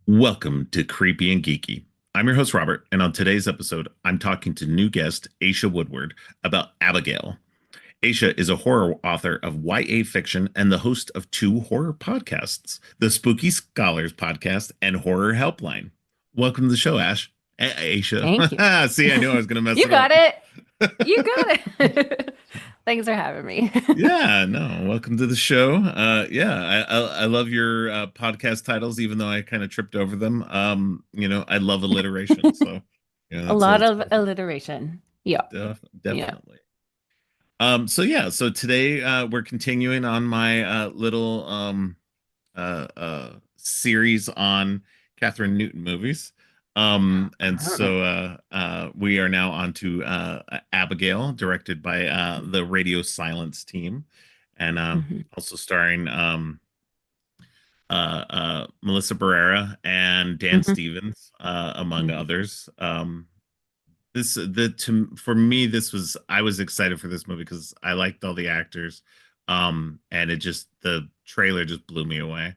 Welcome to Creepy and Geeky. I'm your host, Robert, and on today's episode, I'm talking to new guest Ashe Woodward about Abigail. Ashe is a horror author of YA fiction and the host of two horror podcasts, the Spooky Scholars podcast and Horror Helpline. Welcome to the show, Ashe. Ashe. Thank you. See, I knew I was going to mess You it got up. it. You got it. Thanks for having me. Yeah, no, welcome to the show. I love your podcast titles, even though I kind of tripped over them. I love alliteration, so A that's lot that's of perfect. alliteration. Yeah. Yeah. Definitely. So today we're continuing on my little series on Kathryn Newton movies. We are now on to Abigail, directed by the Radio Silence team, and Mhm. also starring Melissa Barrera and Dan Mhm. Stevens, among Mhm. others. This the to For me, this was I was excited for this movie because I liked all the actors, and it just the trailer just blew me away.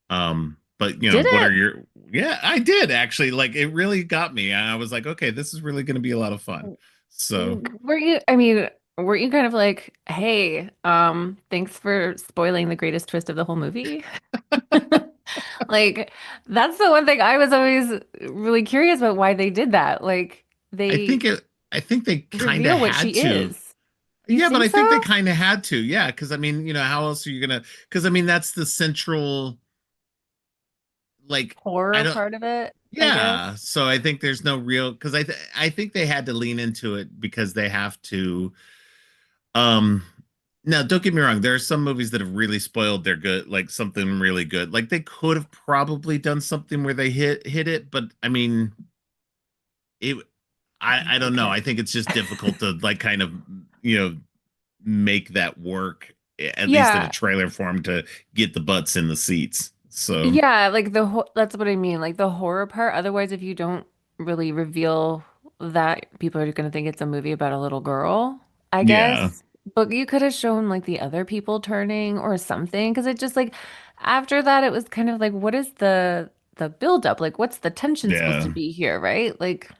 But Did what are it? your Yeah, I did actually. Like it really got me. I was like, okay, this is really going to be a lot of fun. So Were you kind of like, hey, thanks for spoiling the greatest twist of the whole movie? Like, that's the one thing I was always really curious about why they did that. Like, I they think it. I think they kind of reveal what she had to. is. You Yeah, but think I think they so? kind of had to. Yeah, because I mean, how else are you gonna? Because I mean, that's the central. Like, I Horror don't. part of it, I guess. Yeah, so I think there's no real because I think they had to lean into it because they have to. Um, Now don't get me wrong, there are some movies that have really spoiled their good, like something really good. Like they could have probably done something where they hit it, but I mean, it. I They don't know. I could. think it's just difficult to like kind of you know make that work at least in a Yeah. trailer form to get the butts in the seats. So Yeah, like that's what I mean, like the horror part. Otherwise, if you don't really reveal that, people are going to think it's a movie about a little girl, I yeah, guess. But you could have shown like the other people turning or something, because it just like after that it was kind of like what is the build up? Like what's the tension supposed to yeah. be here, right? Like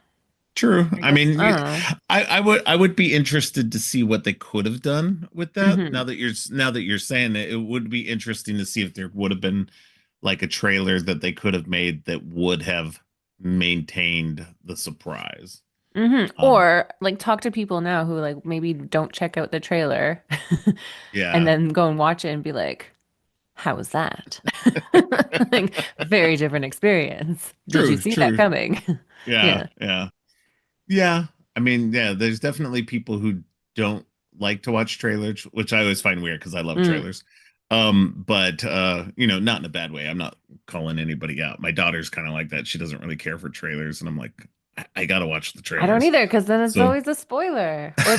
True. I I guess mean, I don't know. I would be interested to see what they could have done with that. Hmm. Now that you're saying it, it would be interesting to see if there would have been like a trailer that they could have made that would have maintained the surprise. Um, Or like talk to people now who like maybe don't check out the trailer and yeah. then go and watch it and be like, how was that? Like, very different experience. Did you True, see that true. coming? Yeah, Yeah. yeah. Yeah. I mean, yeah, there's definitely people who don't like to watch trailers, which I always find weird because I love Mm. trailers. But not in a bad way. I'm not calling anybody out. My daughter's kind of like that. She doesn't really care for trailers, and I'm like, I gotta watch the I don't trailers. either, because then it's So always a spoiler. Or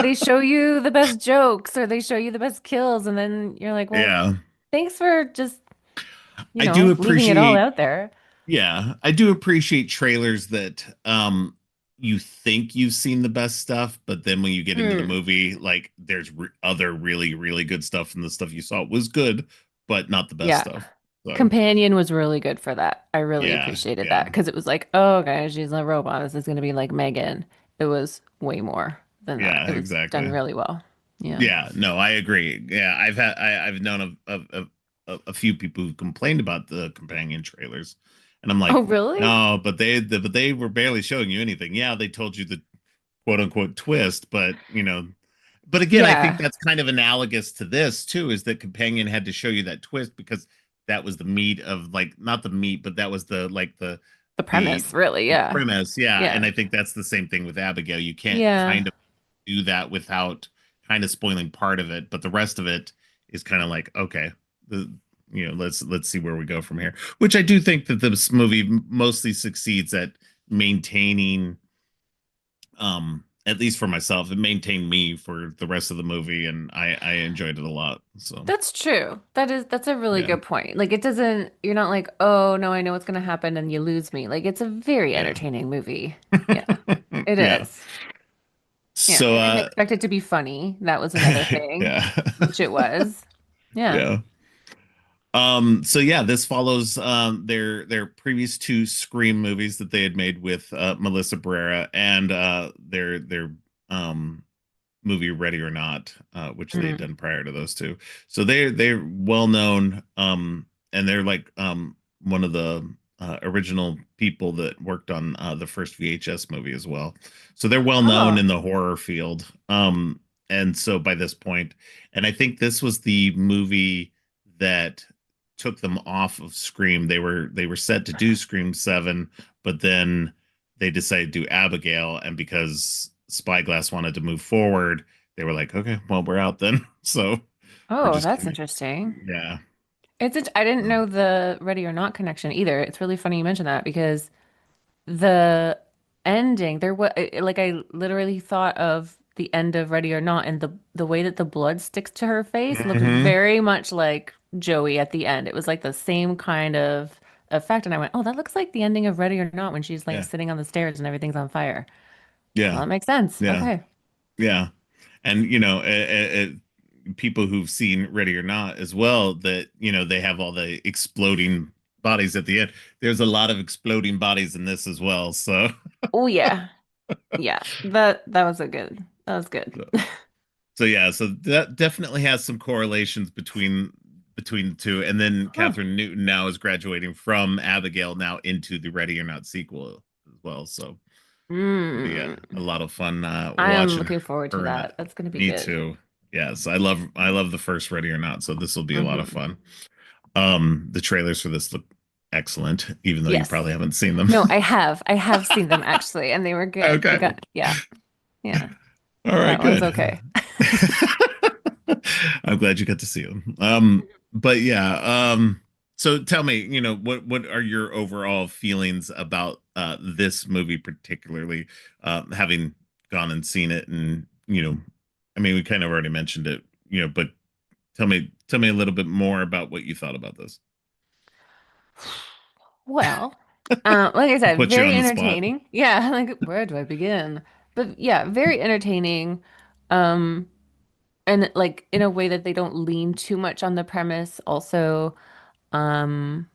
they show you the best jokes or they show you the best kills, and then you're like, well, yeah. thanks for just, I do leaving it all appreciate out there. Yeah, I do appreciate trailers that you think you've seen the best stuff, but then when you get into the Mm. movie, like there's other really really good stuff, and the stuff you saw was good, but not the best Yeah. stuff. So Companion was really good for that. I really yeah, appreciated that yeah, because it was like, oh, okay, she's a robot. This is going to be like Megan. It was way more than that. yeah, It was done exactly. really well. Yeah. Yeah, no, I agree. Yeah, I've known a few people who complained about the companion trailers, and I'm Oh, like, really? no, but they were barely showing you anything. Yeah, they told you the quote unquote twist, but again, I think Yeah. that's kind of analogous to this too, is that Companion had to show you that twist because that was the meat of like not the meat, but that was The the premise, really. Yeah. premise. Yeah. And Yeah. I think that's the same thing with Abigail. You can't Yeah. kind of do that without kind of spoiling part of it, but the rest of it is kind of like, okay, let's see where we go from here. Which I do think that this movie mostly succeeds at maintaining at least for myself, it maintained me for the rest of the movie, and I enjoyed it a lot. So That's true. That's a really yeah, good point. Like it doesn't, you're not like, oh no, I know what's gonna happen and you lose me. Like it's a very yeah, entertaining movie. Yeah, it yeah. is. Yeah. So I didn't expect it to be funny. That was another thing, yeah, which it was. Yeah. yeah. So yeah, this follows their previous two Scream movies that they had made with Melissa Barrera and their um movie Ready or Not, which they had Mm. done prior to those two. So they're well known, and they're like one of the original people that worked on the first VHS movie as well. So they're well known Oh. in the horror field. And so by this point, and I think this was the movie that took them off of Scream. They were set to do Scream 7, but then they decided to do Abigail, and because Spyglass wanted to move forward, they were like, okay, well, we're out then. So we're Oh, just that's gonna, interesting. yeah. I didn't So, know the Ready or Not connection either. It's really funny you mentioned that because the ending there was like I literally thought of the end of Ready or Not and the way that the blood sticks to her face looked hmm very much like Joey at the end. It was like the same kind of effect and I went, "Oh, that looks like the ending of Ready or Not when she's like yeah, sitting on the stairs and everything's on fire." Well, yeah, that makes sense. yeah, Okay. yeah. And people who've seen Ready or Not as well, that they have all the exploding bodies at the end. There's a lot of exploding bodies in this as well. So, Oh yeah. Yeah. That was a good. That was good. so yeah, so that definitely has some correlations between the two. And then Huh. Kathryn Newton now is graduating from Abigail now into the Ready or Not sequel as well. So it'll be Mm. a lot of fun I am watching looking forward to her and that. That's gonna be me good. too. Yes, I love the first Ready or Not, so this will be a lot of Hmm. fun. The trailers for this look excellent, even though you Yes. probably haven't seen them. No, I have. I have seen them actually, and they were good. I Okay. got, yeah, yeah. All right, That one's good. okay. I'm glad you got to see them. But yeah, so tell me, what are your overall feelings about this movie particularly, having gone and seen it, and I mean, we kind of already mentioned it, but tell me a little bit more about what you thought about this. Well, like I I'll said, put you very on the spot. entertaining. Yeah, like where do I begin? But yeah, very entertaining. Um, and like in a way that they don't lean too much on the premise. Also, um,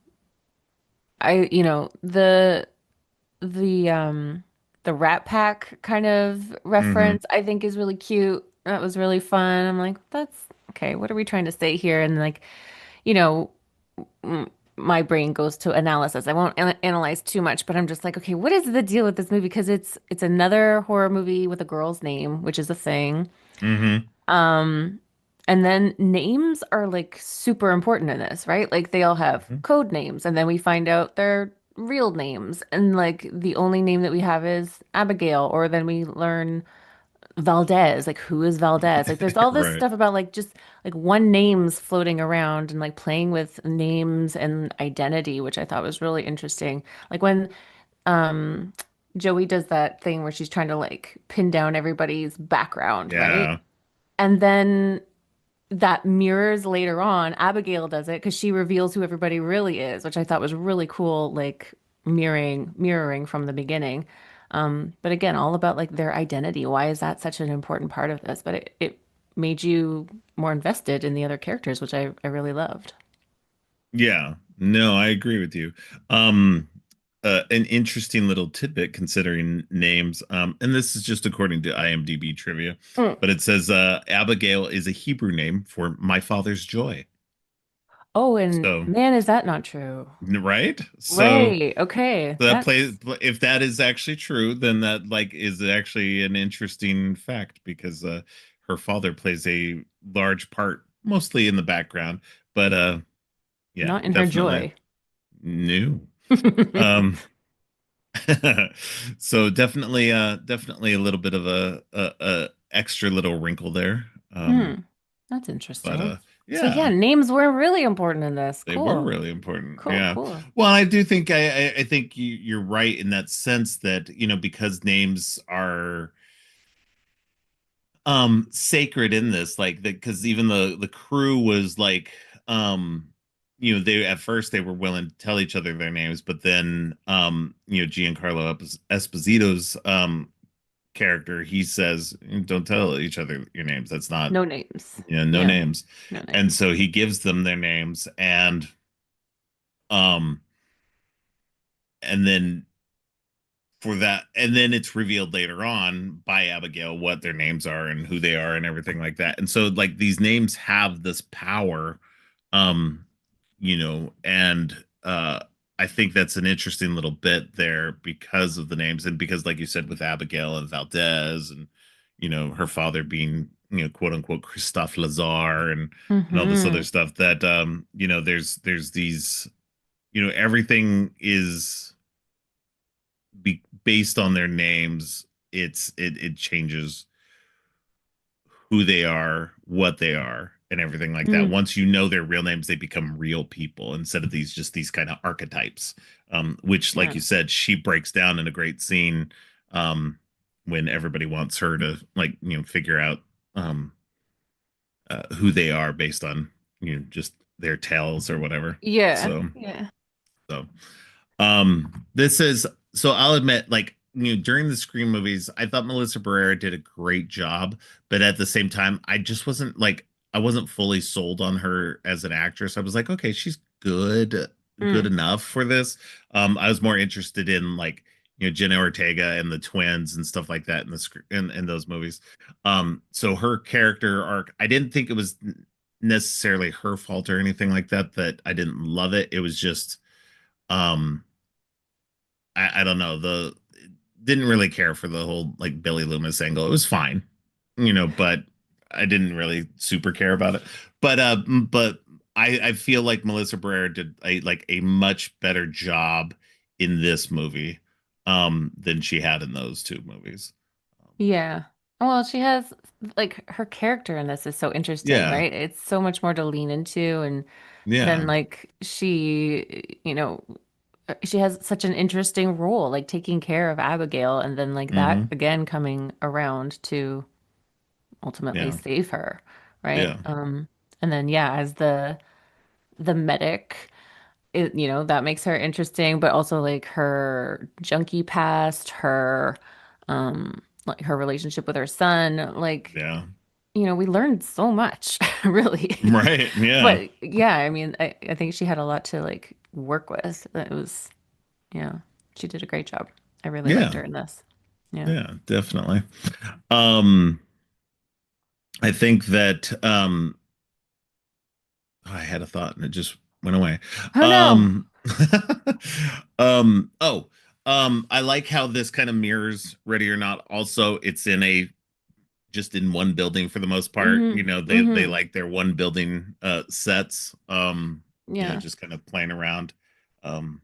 the the Rat Pack kind of Hmm reference I think is really cute. That was really fun. I'm like, that's okay. What are we trying to say here? And like, you know, my brain goes to analysis. I won't analyze too much, but I'm just like, okay, what is the deal with this movie? Because it's another horror movie with a girl's name, which is a thing. hmm Um, and then names are like super important in this, right? Like they all have code names, and then we find out they're real names. And like the only name that we have is Abigail, or then we learn Valdez. Like who is Valdez? Like there's all this Right. stuff about like just like one names floating around and like playing with names and identity, which I thought was really interesting. Like when um Joey does that thing where she's trying to like pin down everybody's background, right? Yeah. And then that mirrors later on. Abigail does it because she reveals who everybody really is, which I thought was really cool, like mirroring from the beginning. But again, all about like their identity. Why is that such an important part of this? But it made you more invested in the other characters, which I really loved. Yeah, no, I agree with you. An interesting little tidbit considering names, and this is just according to IMDb trivia, Mm. but it says Abigail is a Hebrew name for my father's joy. Oh, and So, man, is that not true? right? Right. Okay. So that That's plays, if that is actually true, then that like is actually an interesting fact because her father plays a large part, mostly in the background, but yeah, not in her definitely joy. new. Um, so definitely a little bit of a extra little wrinkle there. Hmm. That's But interesting. So yeah, yeah, names were really important in this. they were Cool. really important. Cool, Yeah. cool. Well, I do think I think you're right in that sense that, because names are sacred in this, like that, because even the crew was like, they at first they were willing to tell each other their names, but then Giancarlo Esposito's character, he says, don't tell each other your names. That's not, No names. no Yeah, names. no And names. so he gives them their names, and Um, and then for that, and then it's revealed later on by Abigail what their names are and who they are and everything like that. And so like these names have this power, um, and I think that's an interesting little bit there because of the names and because like you said with Abigail and Valdez and her father being quote unquote Christophe Lazar and all this other Hmm. stuff that there's these everything is based on their names. It changes who they are, what they are, and everything like that. Mm. Once you know their real names, they become real people instead of these kind of archetypes. Which, like Yeah. you said, she breaks down in a great scene when everybody wants her to figure out um, who they are based on just their tales or whatever. Yeah. So Yeah. so this is so I'll admit, like, during the Scream movies, I thought Melissa Barrera did a great job, but at the same time, I wasn't fully sold on her as an actress. I was like, okay, she's good Mm. enough for this. I was more interested in like, Jenna Ortega and the twins and stuff like that in in those movies. So her character arc, I didn't think it was necessarily her fault or anything like that, that I didn't love it. It was just um I don't know, the didn't really care for the whole like Billy Loomis angle. It was fine, but I didn't really super care about it. But I feel like Melissa Barrera did a much better job in this movie than she had in those two movies. Yeah. Well, she has like her character in this is so interesting, Yeah, right? It's so much more to lean into and then yeah, like she has such an interesting role, like taking care of Abigail and then like that hmm, again coming around to ultimately yeah, save her, right? yeah, And then yeah, as the medic, that makes her interesting, but also like her junkie past, her like her relationship with her son, like yeah, we learned so much, really. right, yeah, But yeah, I mean, I think she had a lot to like work with. It was, yeah, she did a great job. I really liked yeah, her in this. Yeah. yeah, definitely. Um, I think that I had a thought and it just went away. Oh no. Um, oh, I like how this kind of mirrors Ready or Not. Also, it's in a just in one building for the most part. Hmm. They Hmm. like their one building sets. Yeah. Just kind of playing around. Um,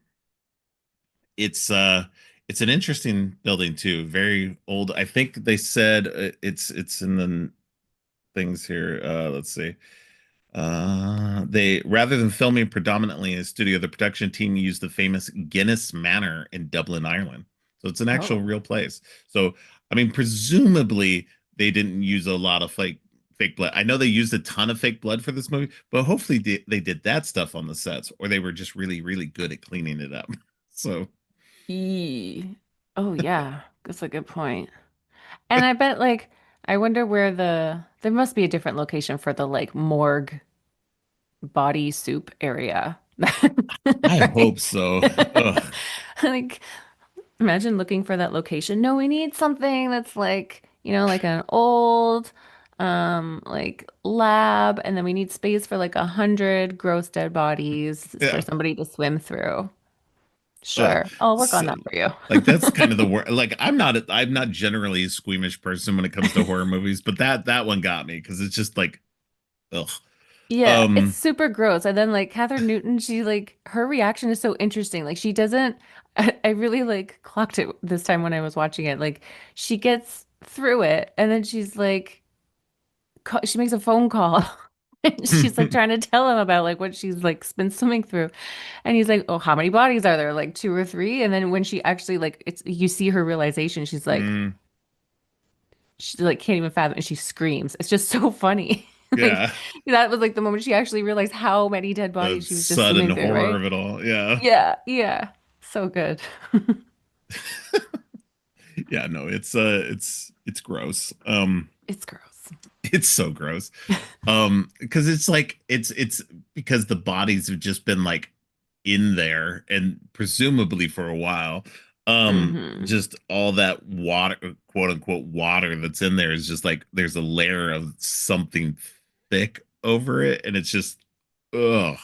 it's uh it's an interesting building too. Very old. I think they said it's in the things here. Let's see. They rather than filming predominantly in a studio, the production team used the famous Guinness Manor in Dublin, Ireland. So it's an actual Oh. real place. So I mean, presumably they didn't use a lot of fake blood. I know they used a ton of fake blood for this movie, but hopefully they did that stuff on the sets, or they were just really good at cleaning it up. So Oh yeah, that's a good point. And I bet like I wonder where there must be a different location for the like morgue body soup area. I hope Right? so. Ugh. Like imagine looking for that location. No, we need something that's like, like an old like lab, and then we need space for like 100 gross dead bodies for Yeah. somebody to swim through. Uh, Sure, I'll work on so, that for you. like that's kind of the word. Like I'm not generally a squeamish person when it comes to horror movies, but that one got me because it's just like ugh. Yeah, it's Um, super gross. And then like Kathryn Newton, she like her reaction is so interesting. Like she doesn't I really like clocked it this time when I was watching it. Like she gets through it and then she's like she makes a phone call and she's like trying to tell him about like what she's like been swimming through. And he's like, "Oh, how many bodies are there? Like two or three?" And then when she actually like it's you see her realization, she's like mm, she like can't even fathom and she screams. It's just so funny. Like yeah, that was like the moment she actually realized how many dead the bodies she was just sudden swimming through, horror right? of it all. Yeah, Yeah, yeah. So good. yeah. No, it's gross. It's gross. It's so gross. Because it's like it's because the bodies have just been like in there and presumably for a while. Hmm. Just all that water, quote unquote water that's in there is just like there's a layer of something thick over it, and it's just ugh.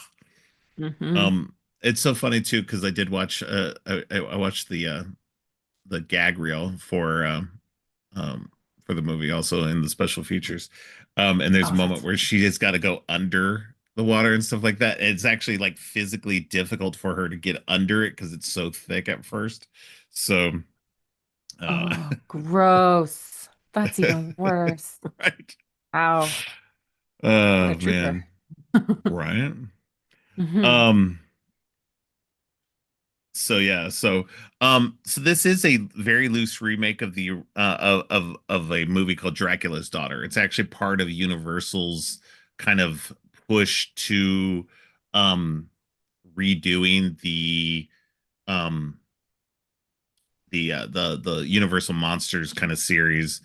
Hmm. Um, it's so funny too because I did watch I watched the gag reel um for the movie also in the special features. And there's a Oh, moment that's where she has got to go under the water and stuff like that. It's actually like physically difficult for her to get under it because it's so thick at first. So uh oh, gross. That's even worse. right. Ow. What a Oh trooper. man. Right. Hmm. Um So yeah, so this is a very loose remake of the of a movie called Dracula's Daughter. It's actually part of Universal's kind of push to um redoing um the Universal Monsters kind of series,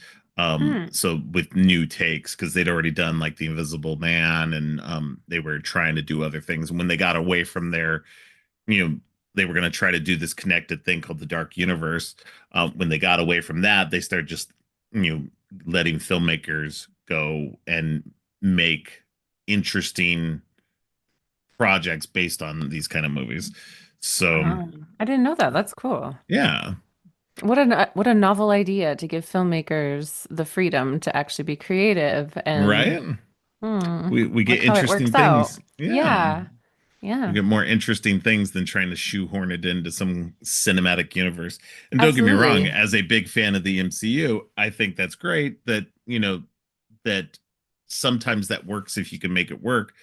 Hmm. so with new takes because they'd already done like the Invisible Man, and they were trying to do other things. And when they got away from their, you know, they were going to try to do this connected thing called the Dark Universe. When they got away from that, they started just, you know, letting filmmakers go and make interesting projects based on these kind of movies. So I didn't know that. That's cool. yeah, What a novel idea to give filmmakers the freedom to actually be creative and right. hmm, We get look how it interesting works out. things. Yeah. Yeah. We Yeah. get more interesting things than trying to shoehorn it into some cinematic universe. And don't get me wrong, Absolutely. as a big fan of the MCU, I think that's great that, that sometimes that works if you can make it work.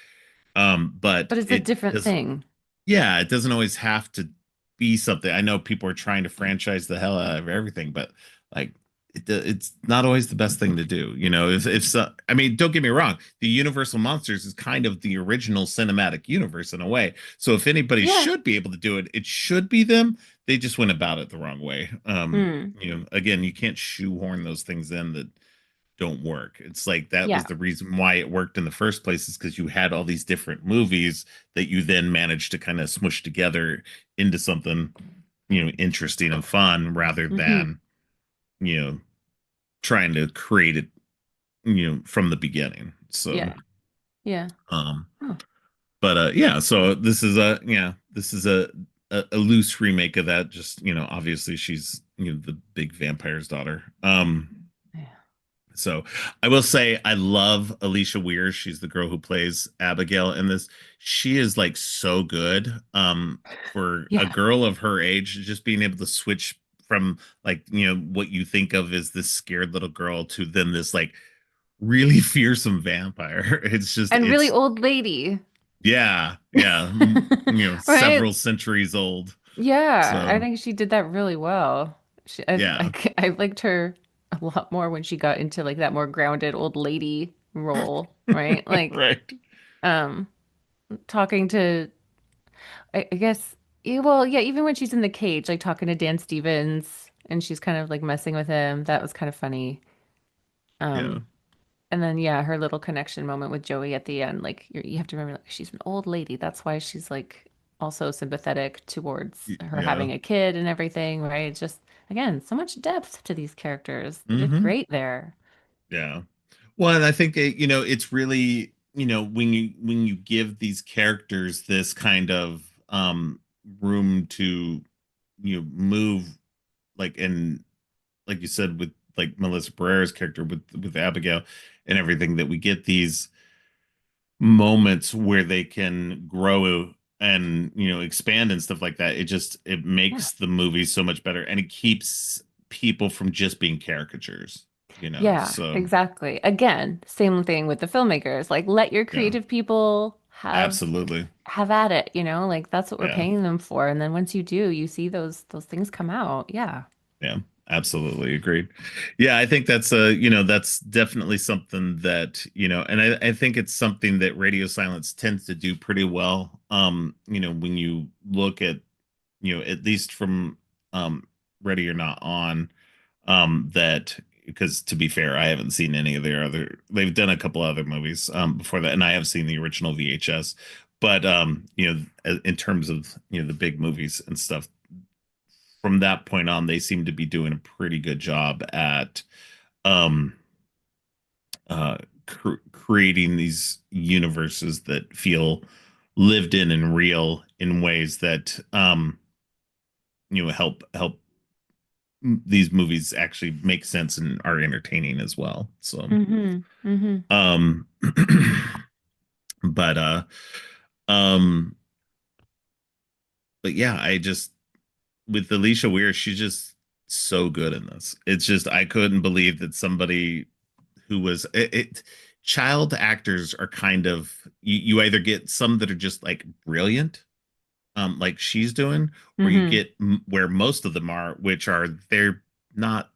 But But it's a it different does, thing. yeah, it doesn't always have to be something. I know people are trying to franchise the hell out of everything, but like it's not always the best thing to do. If so, I mean, don't get me wrong, the Universal Monsters is kind of the original cinematic universe in a way. So if anybody Yeah. should be able to do it, it should be them. They just went about it the wrong way. Hmm. Again, you can't shoehorn those things in that don't work. It's like that was Yeah. the reason why it worked in the first place is because you had all these different movies that you then managed to kind of smush together into something, interesting and fun rather Hmm. than, you know, trying to create it, from the beginning. So, Yeah. Yeah. um, Huh. but yeah, so this is a loose remake of that. Just, obviously she's, the big vampire's daughter. Yeah. So I will say I love Alicia Weir. She's the girl who plays Abigail in this. She is like so good. For a Yeah. girl of her age, just being able to switch from like, what you think of as this scared little girl to then this like really fearsome vampire. And really It's old lady. yeah, yeah, Right? several centuries old. Yeah. I So think she did that really well. yeah, I liked her a lot more when she got into like that more grounded old lady role, right? Like, right. um, talking to I guess, yeah, well, yeah, even when she's in the cage, like talking to Dan Stevens and she's kind of like messing with him, that was kind of funny. Yeah, Um, and then yeah, her little connection moment with Joey at the end, like you have to remember, like she's an old lady. That's why she's like also sympathetic towards her yeah. having a kid and everything, right? It's just again, so much depth to these characters. They did Hmm. great there. Yeah. Well, and I think it's really, when you give these characters this kind of room to move, like, and like you said with like Melissa Barrera's character with Abigail and everything, that we get these moments where they can grow and expand and stuff like that. It Yeah. makes the movie so much better, and it keeps people from just being caricatures, Yeah, so exactly. Again, same thing with the filmmakers. Like let your yeah, creative people absolutely. have at it, like that's what we're Yeah. paying them for. And then once you do, you see those things come out. Yeah. Yeah, absolutely agreed. Yeah, I think that's definitely something that, and I think it's something that Radio Silence tends to do pretty well. When you look at, at least from um Ready or Not On, that because to be fair, I haven't seen any of they've done a couple other movies before that, and I have seen the original VHS, but in terms of the big movies and stuff, from that point on, they seem to be doing a pretty good job at um creating these universes that feel lived in and real in ways that help these movies actually make sense and are entertaining as well. So Hmm. Hmm. um but um but yeah, I just with Alicia Weir, she's just so good in this. It's just I couldn't believe that somebody who was child actors are kind of you either get some that are just like brilliant, like she's doing, or you Hmm. get where most of them are, which are they're not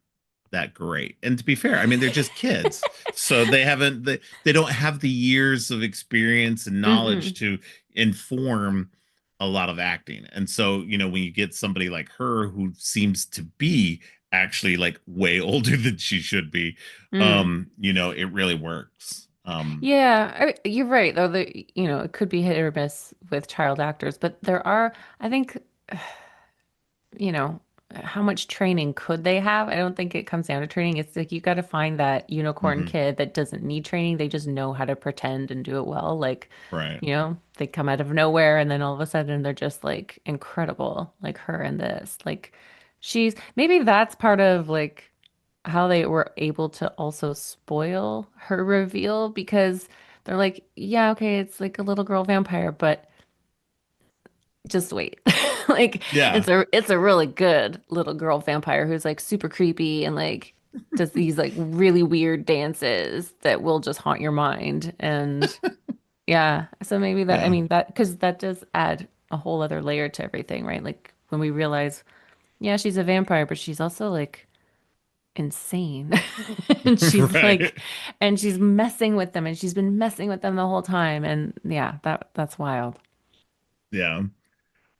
that great. And to be fair, I mean they're just kids, so they don't have the years of experience and knowledge Hmm. to inform a lot of acting. And so when you get somebody like her who seems to be actually like way older than she should be, Mm. it really works. Yeah, you're right, though. It could be hit or miss with child actors, but there are, I think, you know, how much training could they have? I don't think it comes down to training. It's like you got to find that unicorn Mhm. kid that doesn't need training. They just know how to pretend and do it well. Like, Right. they come out of nowhere and then all of a sudden they're just like incredible, like her in this. Like, maybe that's part of like how they were able to also spoil her reveal because they're like, yeah, okay, it's like a little girl vampire, but just wait. Like Yeah. it's a really good little girl vampire who's like super creepy and like does these like really weird dances that will just haunt your mind. And yeah, so maybe that, I Yeah. mean that because that does add a whole other layer to everything, right? Like when we realize, yeah, she's a vampire, but she's also like insane. And she's like Right. and she's messing with them and she's been messing with them the whole time. And yeah, that's wild. Yeah.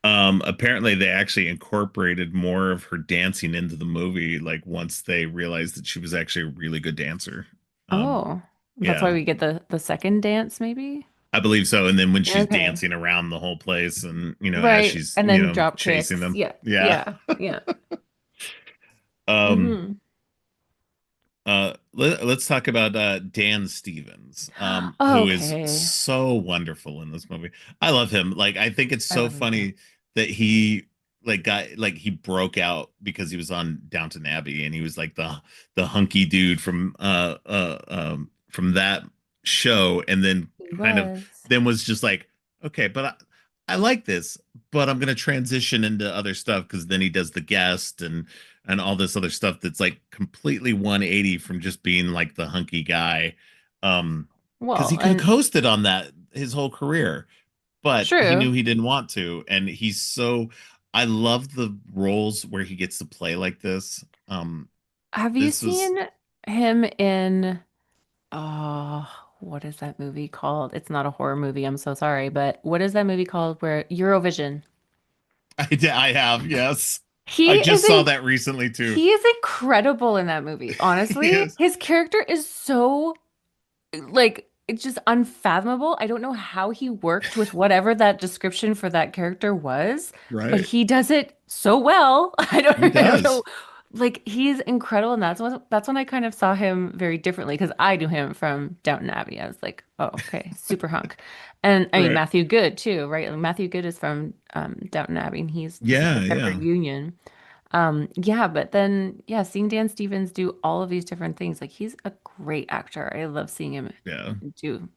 Apparently they actually incorporated more of her dancing into the movie, like once they realized that she was actually a really good dancer. Um, Oh, that's why yeah, we get the second dance, maybe? I believe so. And then when she's Okay. dancing around the whole place and, as Right. she's, And then drop chasing kicks. them. Yeah. Yeah. Yeah. Yeah. Um, Hmm. let's talk about Dan Stevens, who is Okay. so wonderful in this movie. I love him. Like, I think it's I so love him too. funny that he he broke out because he was on Downton Abbey and he was like the hunky dude from that show, and then He kind of was. then was just like, okay, but I like this, but I'm gonna transition into other stuff because then he does The Guest and all this other stuff that's like completely 180 from just being like the hunky guy. Um, because he Well, could have and coasted on that his whole career, but he true. knew he didn't want to. And I love the roles where he gets to play like this. Have you This was, seen him in oh, what is that movie called? It's not a horror movie, I'm so sorry, but what is that movie called where Eurovision? I have, yes. I He is just saw in that recently too. he is incredible in that movie. Honestly, Yes, his character is so like it's just unfathomable. I don't know how he worked with whatever that description for that character was, but right. he does it so well. He I don't know. does. Like he's incredible, and that's when I kind of saw him very differently because I knew him from Downton Abbey. I was like, oh, okay, super hunk. And I mean Right. Matthew Good too, right? Like, Matthew Good is from Downton Abbey, and he's the Yeah, secretary yeah, Union. Yeah, but then yeah, seeing Dan Stevens do all of these different things, like he's a great actor. I love seeing him yeah. do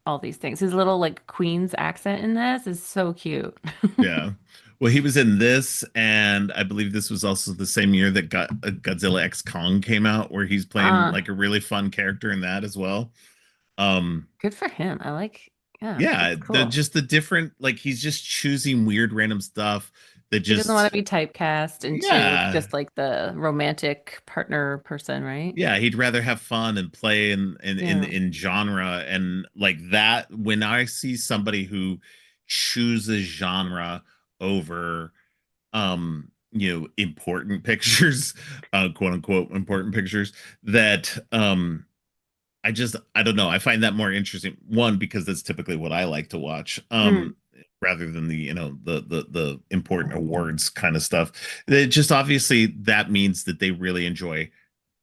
all these things. His little like Queen's accent in this is so cute. Yeah. Well, he was in this, and I believe this was also the same year that Godzilla X Kong came out, where he's playing Uh, like a really fun character in that as well. Um, Good for him. Yeah, yeah, that's cool. the different like he's just choosing weird random stuff that He doesn't want to just be typecast into yeah, just like the romantic partner person, right? yeah, he'd rather have fun and play Yeah. in genre and like that. When I see somebody who chooses genre over important pictures, quote unquote important pictures, that I don't know, I find that more interesting, one because that's typically what I like to watch, Mm. rather than the the important awards kind of stuff. It just obviously that means that they really enjoy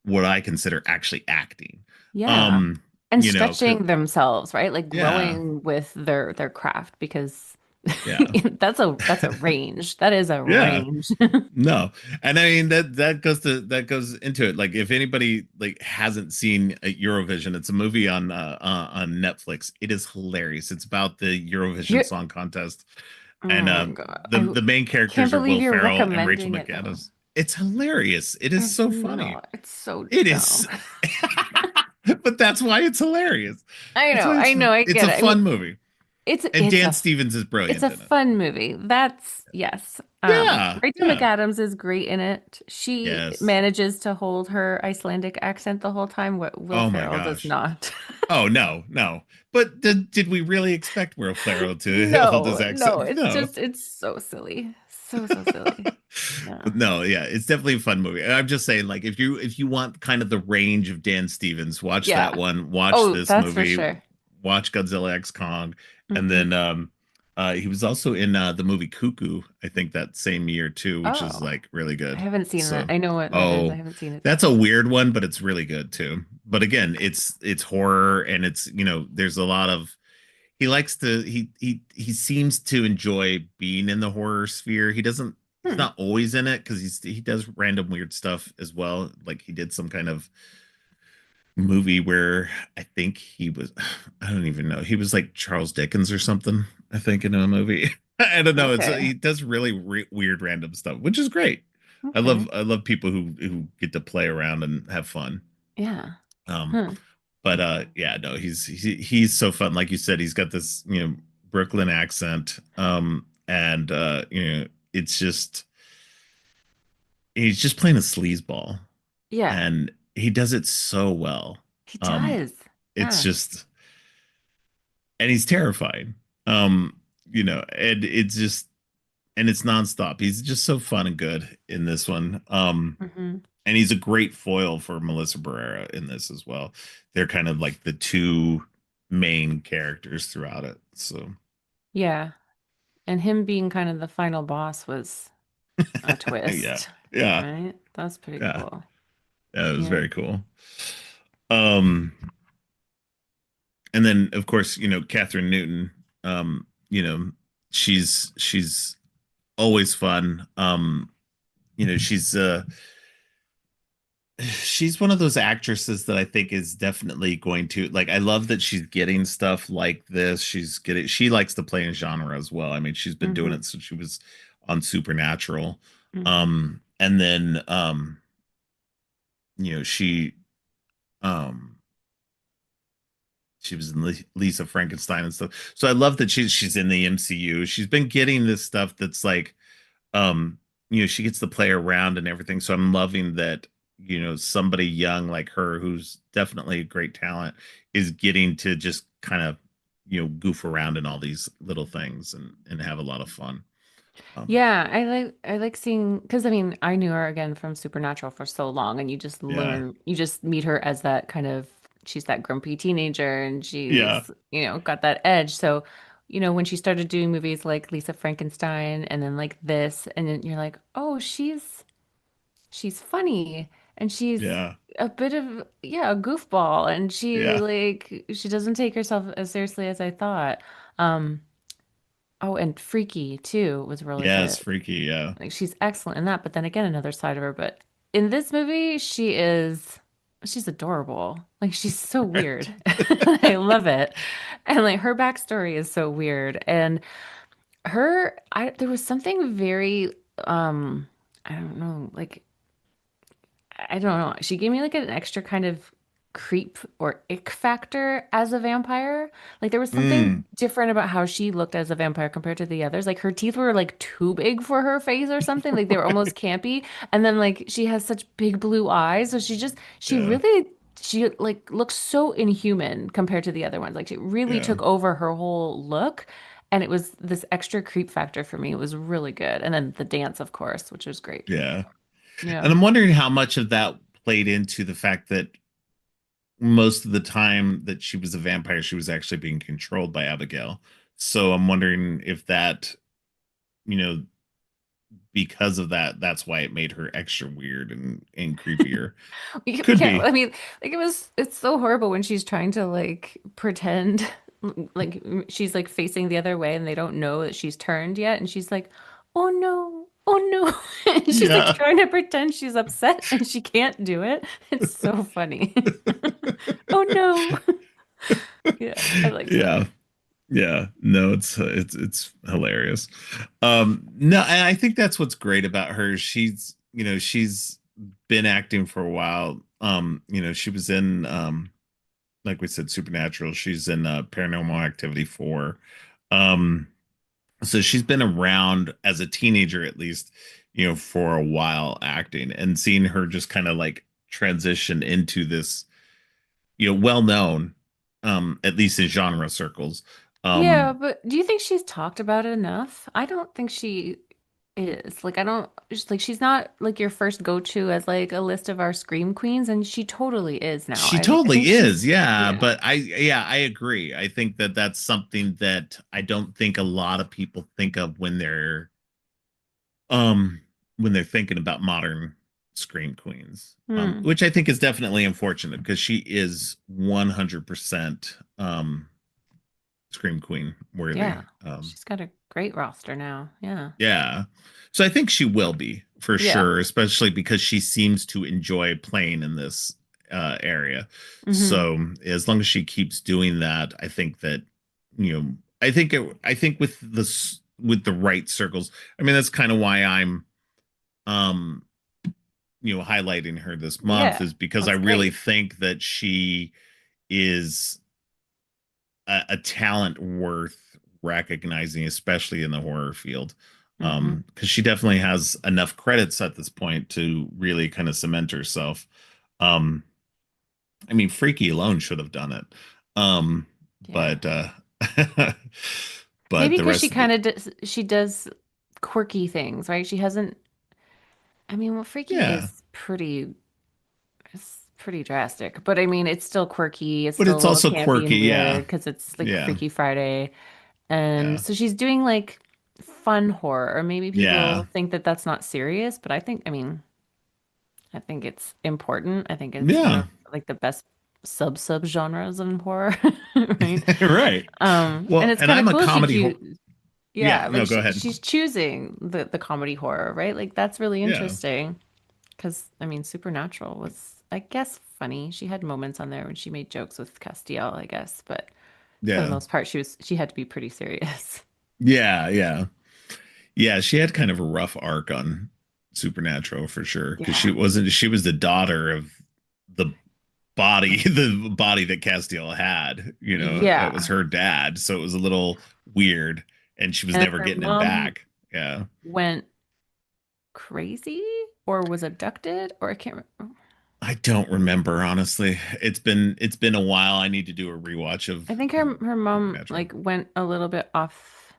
what I consider actually acting. Yeah. Um, And you know, stretching themselves, right? Like yeah, growing with their craft because yeah, that's a range. That is a yeah. range. No, and I mean that goes into it. Like if anybody like hasn't seen Eurovision, it's a movie on Netflix. It is hilarious. It's about the Eurovision You're Song Contest, oh and my God. the main Can't characters are believe Will you're Ferrell and Rachel recommending it though. McAdams. It's hilarious. It is It's so funny. not. It's so It dumb. is, but that's why it's hilarious. I That's know, why I know, I it's get a it. I mean, fun movie, it's and it's Dan a Stevens is it's brilliant a in it. fun movie. That's yes. Yeah, Rachel yeah, McAdams is great in it. She yes. manages to hold her Icelandic accent the whole time. What Will Oh my Ferrell does gosh. not. Oh no, no. But did we really expect Will Ferrell to hold his No, no, accent? it's No. just it's so silly. So silly. Yeah. But no, yeah, it's definitely a fun movie. And I'm just saying, like, if you want kind of the range of Dan Stevens, watch Yeah. that one. Watch Oh, this that's for movie. sure. Watch Godzilla X Kong, and Hmm. then he was also in the movie Cuckoo, I think that same year too, which is Oh, like really I good. haven't seen that. So, I know what that is. I oh, haven't seen it that's though. a weird one, but it's really good too. But again, it's horror, and it's there's a lot of he likes to he seems to enjoy being in the horror sphere. He's Hmm. not always in it because he does random weird stuff as well. Like he did some kind of movie where I think he was I don't even know. He was like Charles Dickens or something, I think, in a movie. I don't know. Okay. He does really weird random stuff, which is great. Okay. I love people who get to play around and have fun. Yeah. Um Huh. but yeah, no, he's so fun. Like you said, he's got this, Brooklyn accent. And it's just he's just playing a sleazeball, Yeah. and he does it so well. He Um does. it's Yeah. just and he's terrifying. And it's just and it's nonstop. He's just so fun and good in this one. Hmm. And he's a great foil for Melissa Barrera in this as well. They're kind of like the two main characters throughout it. So Yeah. And him being kind of the final boss was a yeah, twist, yeah, right? That's pretty yeah, cool. yeah. It was Yeah. very cool. Um, and then of course, Kathryn Newton. You know, she's always fun. She's one of those actresses that I think is definitely going to like I love that she's getting stuff like this. She likes to play in genre as well. I mean, she's been doing Hmm. it since she was on Supernatural. Hmm. And then you know, um she was in Lisa Frankenstein and stuff. So I love that she's in the MCU. She's been getting this stuff that's like um she gets to play around and everything, so I'm loving that somebody young like her who's definitely a great talent is getting to just kind of goof around in all these little things and have a lot of fun. um Yeah, I like seeing because I mean I knew her again from Supernatural for so long, and yeah, you just meet her as that kind of she's that grumpy teenager, and yeah, she's got that edge. So when she started doing movies like Lisa Frankenstein, and then like this, and then you're like, oh, she's funny, and she's yeah, a bit of a goofball, and yeah, she doesn't take herself as seriously as I thought. Um, oh, and Freaky too was really yeah, it's good. freaky, yeah, Like she's excellent in that, but then again, another side of her. But in this movie, she's adorable. Like she's so weird. right. I love it. And like her backstory is so weird. And there was something very I don't know, like I don't know. She gave me like an extra kind of creep or ick factor as a vampire. Like there was something mm, different about how she looked as a vampire compared to the others. Like her teeth were like too big for her face or something. Like they were almost campy. And then like she has such big blue eyes. So she yeah, really she like looks so inhuman compared to the other ones. Like she really yeah, took over her whole look. And it was this extra creep factor for me. It was really good. And then the dance, of course, which was great. yeah. And Yeah. I'm wondering how much of that played into the fact that most of the time that she was a vampire, she was actually being controlled by Abigail So I'm wondering if that, you know, because of that, that's why it made her extra weird and creepier. Could Yeah, be. I mean, like it's so horrible when she's trying to like pretend like she's like facing the other way and they don't know that she's turned yet. And she's like, oh no, oh no. And she's like Yeah. trying to pretend she's upset and she can't do it. It's so funny. Oh no. Yeah, I liked it. Yeah. Yeah, no, it's hilarious. No, and I think that's what's great about her. She's been acting for a while. She was in like we said, Supernatural. She's in Paranormal Activity 4. Um, so she's been around as a teenager at least, for a while acting, and seeing her just kind of like transition into this, well known, at least in genre circles. Yeah, Um, but do you think she's talked about it enough? I don't think she is. Like, I don't, just like, she's not like your first go-to as like a list of our scream queens, and she totally is now. She I think totally is, she's, yeah. yeah. But I agree. I think that that's something that I don't think a lot of people think of um, when they're thinking about modern scream queens. Hmm. Which I think is definitely unfortunate because she is 100% scream queen worthy. Yeah. She's got a great roster now. Yeah. Yeah. So I think she will be for Yeah. sure, especially because she seems to enjoy playing in this area. Hmm. So as long as she keeps doing that, I think that, I think with with the right circles, I mean, that's kind of why I'm, um, highlighting her this month Yeah. is because I That's really great. think that she is a talent worth recognizing, especially in the horror field. Hmm. Because she definitely has enough credits at this point to really kind of cement herself. Um, I mean, Freaky alone should have done it. Um, Yeah. but but Maybe the because she rest of the kind of does, she does quirky things, right? She hasn't, I mean, well, Freaky yeah, is pretty. It's pretty drastic, but I mean, it's still quirky. It's but still it's a little also campy quirky. and Yeah, weird because it's like yeah, Freaky Friday. And yeah, so she's doing like fun horror, or maybe yeah, people think that that's not serious, but I mean, I think it's important. I think it's one yeah. of like the best sub genres in horror, right? Right. And Well, it's and kind of I'm a cool comedy. Yeah, yeah, no, like go ahead. she's choosing the comedy horror, right? Like that's really Yeah, interesting. Because, I mean, Supernatural was, I guess, funny. She had moments on there when she made jokes with Castiel, I guess, but for the yeah, most part, she had to be pretty serious. yeah, yeah. Yeah, she had kind of a rough arc on Supernatural for sure because Yeah. she was the daughter of the the body that Castiel had, that was Yeah. her dad. So it was a little weird and she was And never her getting him mom back. Yeah. went crazy or was abducted, or I can't remember. I don't remember honestly. It's been a while. I need to do a rewatch I think of her mom Supernatural. like went a little bit off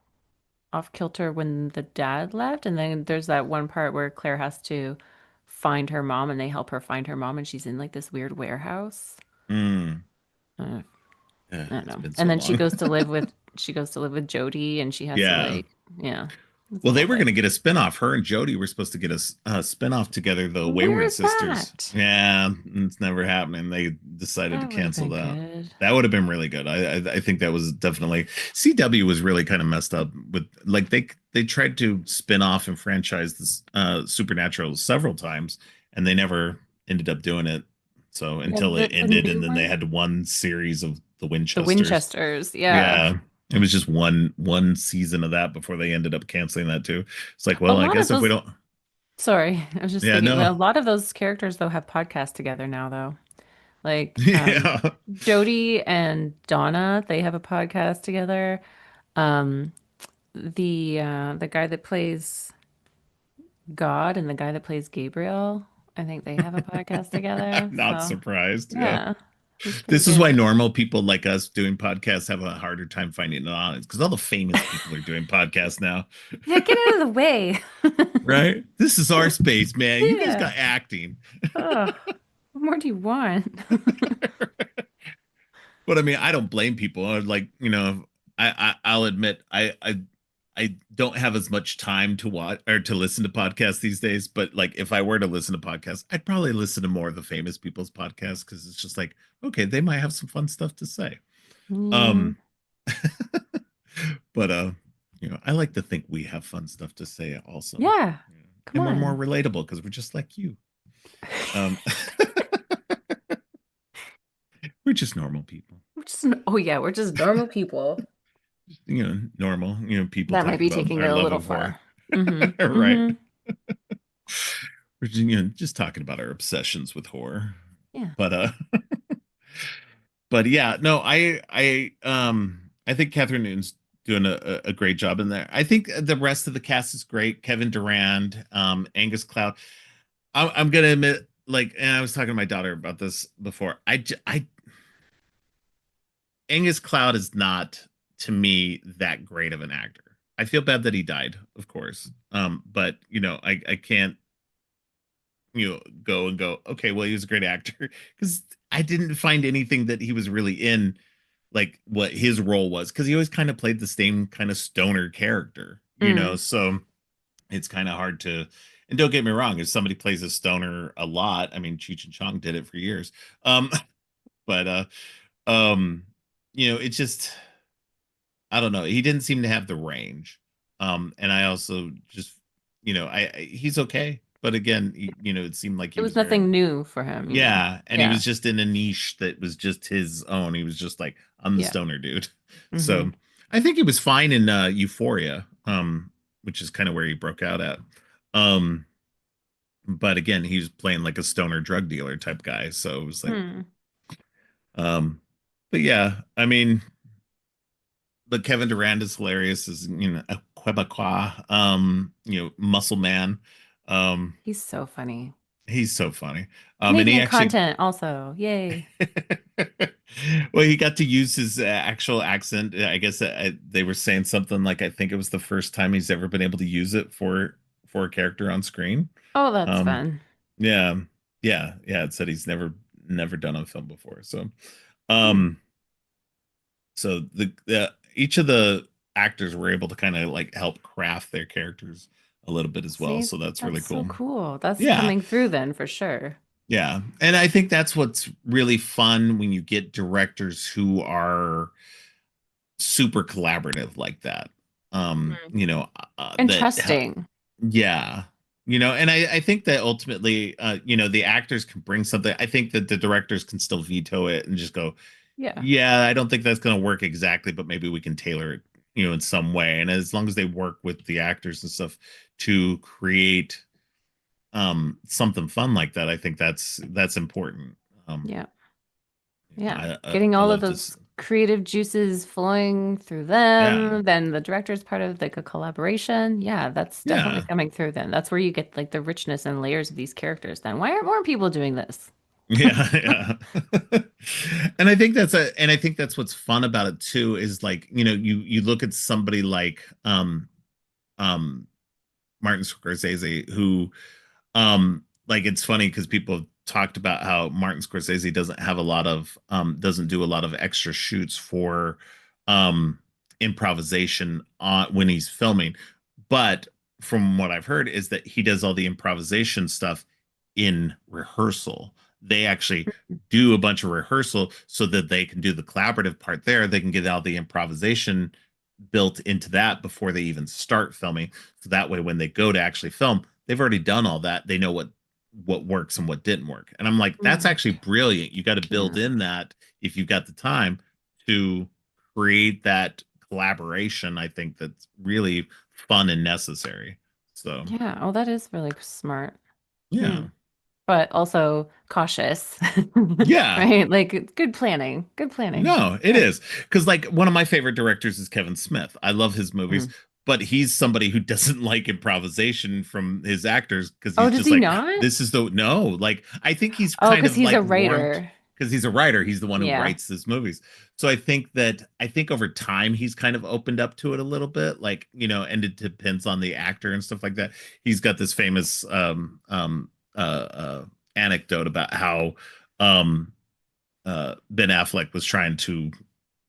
kilter when the dad left, and then there's that one part where Claire has to find her mom and they help her find her mom and she's in like this weird warehouse. Mm. Uh, Yeah, I don't it's know. been And so then long. she goes to live with Jody and she has to Yeah. like yeah, it's a Well, they whole were thing. going to get a spinoff. Her and Jody were supposed to get a spinoff together, the Where Wayward is Sisters. that? Yeah, it's never happening. They decided to That would have cancel been that. good. That would have been really good. I think that was definitely CW was really kind of messed up with like they tried to spin off and franchise this Supernatural several times, and they never ended up doing it. So Yeah, until it the ended, new and then they one, had one series of the the Winchesters. Winchesters. Yeah. Yeah. It was just one season of that before they ended up canceling that too. It's like, A well, I lot of guess if we those, don't, sorry, I was just yeah, thinking, no, a lot of those characters though have podcasts together now though. Like yeah, Jody and Donna, they have a podcast together. Um the guy that plays God and the guy that plays Gabriel, I think they have a podcast together. not So, surprised. Yeah, yeah, it's pretty this is why good. normal people like us doing podcasts have a harder time finding an audience because all the famous people are doing podcasts now, Yeah, get out of the way. right? This is our space, man. You guys Yeah. got acting. Oh, what more do you want? But I mean, I don't blame people. Like, I'll admit I don't have as much time to watch or to listen to podcasts these days, but like if I were to listen to podcasts, I'd probably listen to more of the famous people's podcasts because it's just like, okay, they might have some fun stuff to say. Yeah. Um, but I like to think we have fun stuff to say also. Yeah. Yeah. Come And we're more on. relatable because we're just like you. Um, we're just normal people. Oh yeah, we're just normal people. Normal, people That might talking be about taking it our a love little of horror. far. Mm-hmm. Right. Mm-hmm. We're just talking about our obsessions with horror. Yeah. But but yeah, no, I think Kathryn Newton's doing a great job in there. I think the rest of the cast is great. Kevin Durand, Angus Cloud. I'm gonna admit, like, and I was talking to my daughter about this before. I Angus Cloud is not to me that great of an actor. I feel bad that he died, of course. But I can't go and go, okay, well, he was a great actor because I didn't find anything that he was really in like what his role was because he always kind of played the same kind of stoner character, Mm. so it's kind of hard to. And don't get me wrong, if somebody plays a stoner a lot, I mean, Cheech and Chong did it for years. Um, but um, it's just I don't know. He didn't seem to have the range. And I also just, he's okay. But again, it seemed like It he was was very, nothing new for him. yeah. And he Yeah. was just in a niche that was just his own. He was just like, I'm the Yeah. stoner dude. Mm-hmm. So I think he was fine in Euphoria, which is kind of where he broke out at. Um, but again, he was playing like a stoner drug dealer type guy. So it was like, Hmm. um, but yeah, I mean, but Kevin Durant is hilarious as a Quebecois, muscle man. Um, He's so funny. he's so funny. And he Canadian actually, content also. Yay. well, he got to use his actual accent. I guess they were saying something like, I think it was the first time he's ever been able to use it for a character on screen. Oh, that's Um, fun. yeah, yeah. It said he's never done on film before. So, Hmm. um, so the each of the actors were able to kind of like help craft their characters a little bit as well. See, So that's that's really so cool. cool. That's Yeah, coming through then for sure. yeah. And I think that's what's really fun when you get directors who are super collaborative like that. Mhm. That Interesting. yeah. And I think that ultimately, the actors can bring something. I think that the directors can still veto it and just go, Yeah. yeah, I don't think that's going to work exactly, but maybe we can tailor it, in some way. And as long as they work with the actors and stuff to create something fun like that, I think that's important. Um, Yeah. Yeah. I, I Getting I all of love those this. creative juices flowing through Yeah, them. Then the director's part of like a collaboration. Yeah, that's definitely yeah, coming through then. That's where you get like the richness and layers of these characters then. Why aren't more people doing this? yeah, yeah. And I think that's what's fun about it too is like you look at somebody like um Martin Scorsese who like it's funny because people have talked about how Martin Scorsese doesn't do a lot of extra shoots for um improvisation on when he's filming, but from what I've heard is that he does all the improvisation stuff in rehearsal. They actually do a bunch of rehearsal so that they can do the collaborative part there. They can get all the improvisation built into that before they even start filming. So that way, when they go to actually film, they've already done all that. They know what works and what didn't work. And I'm like, that's Mm. actually brilliant. You got to build Yeah. in that if you've got the time to create that collaboration. I think that's really fun and necessary. So Yeah. Oh, that is really smart. Hmm. yeah. But also cautious, Yeah. right? Like good planning. Good planning. No, it Yeah. is. Because like one of my favorite directors is Kevin Smith. I love his movies, Mm. but he's somebody who doesn't like improvisation from his actors because Oh, he's does just he like, not? this is the no, like I think he's Oh, kind because of he's a like warmed writer. because he's a writer. He's the one who Yeah. writes his movies. So I think over time he's kind of opened up to it a little bit, like, and it depends on the actor and stuff like that. He's got this famous anecdote about how um Ben Affleck was trying to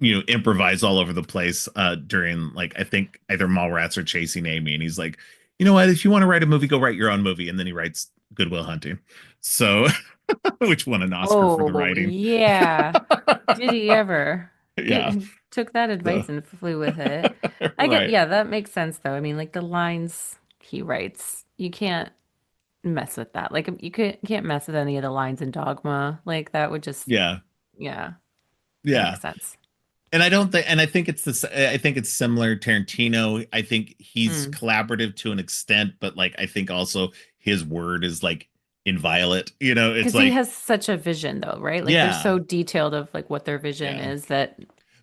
improvise all over the place during, like, I think either Mallrats or Chasing Amy, and he's like, you know what, if you want to write a movie, go write your own movie, and then he writes Good Will Hunting, so which won an Oscar for the Oh, writing. yeah. Did he ever? Yeah. Took that So advice and flew with it. I get, right. yeah, that makes sense though. I mean, like the lines he writes, you can't mess with that. Like you can't mess with any of the lines in Dogma. Like that would just, Yeah. yeah, that Yeah. makes sense. And I don't think, and I think it's this, I think it's similar. Tarantino, I think he's Mm. collaborative to an extent, but like, I think also his word is like inviolate, it's Because he like, has such a vision though, right? Like they're yeah, so detailed of like what their vision yeah. is that,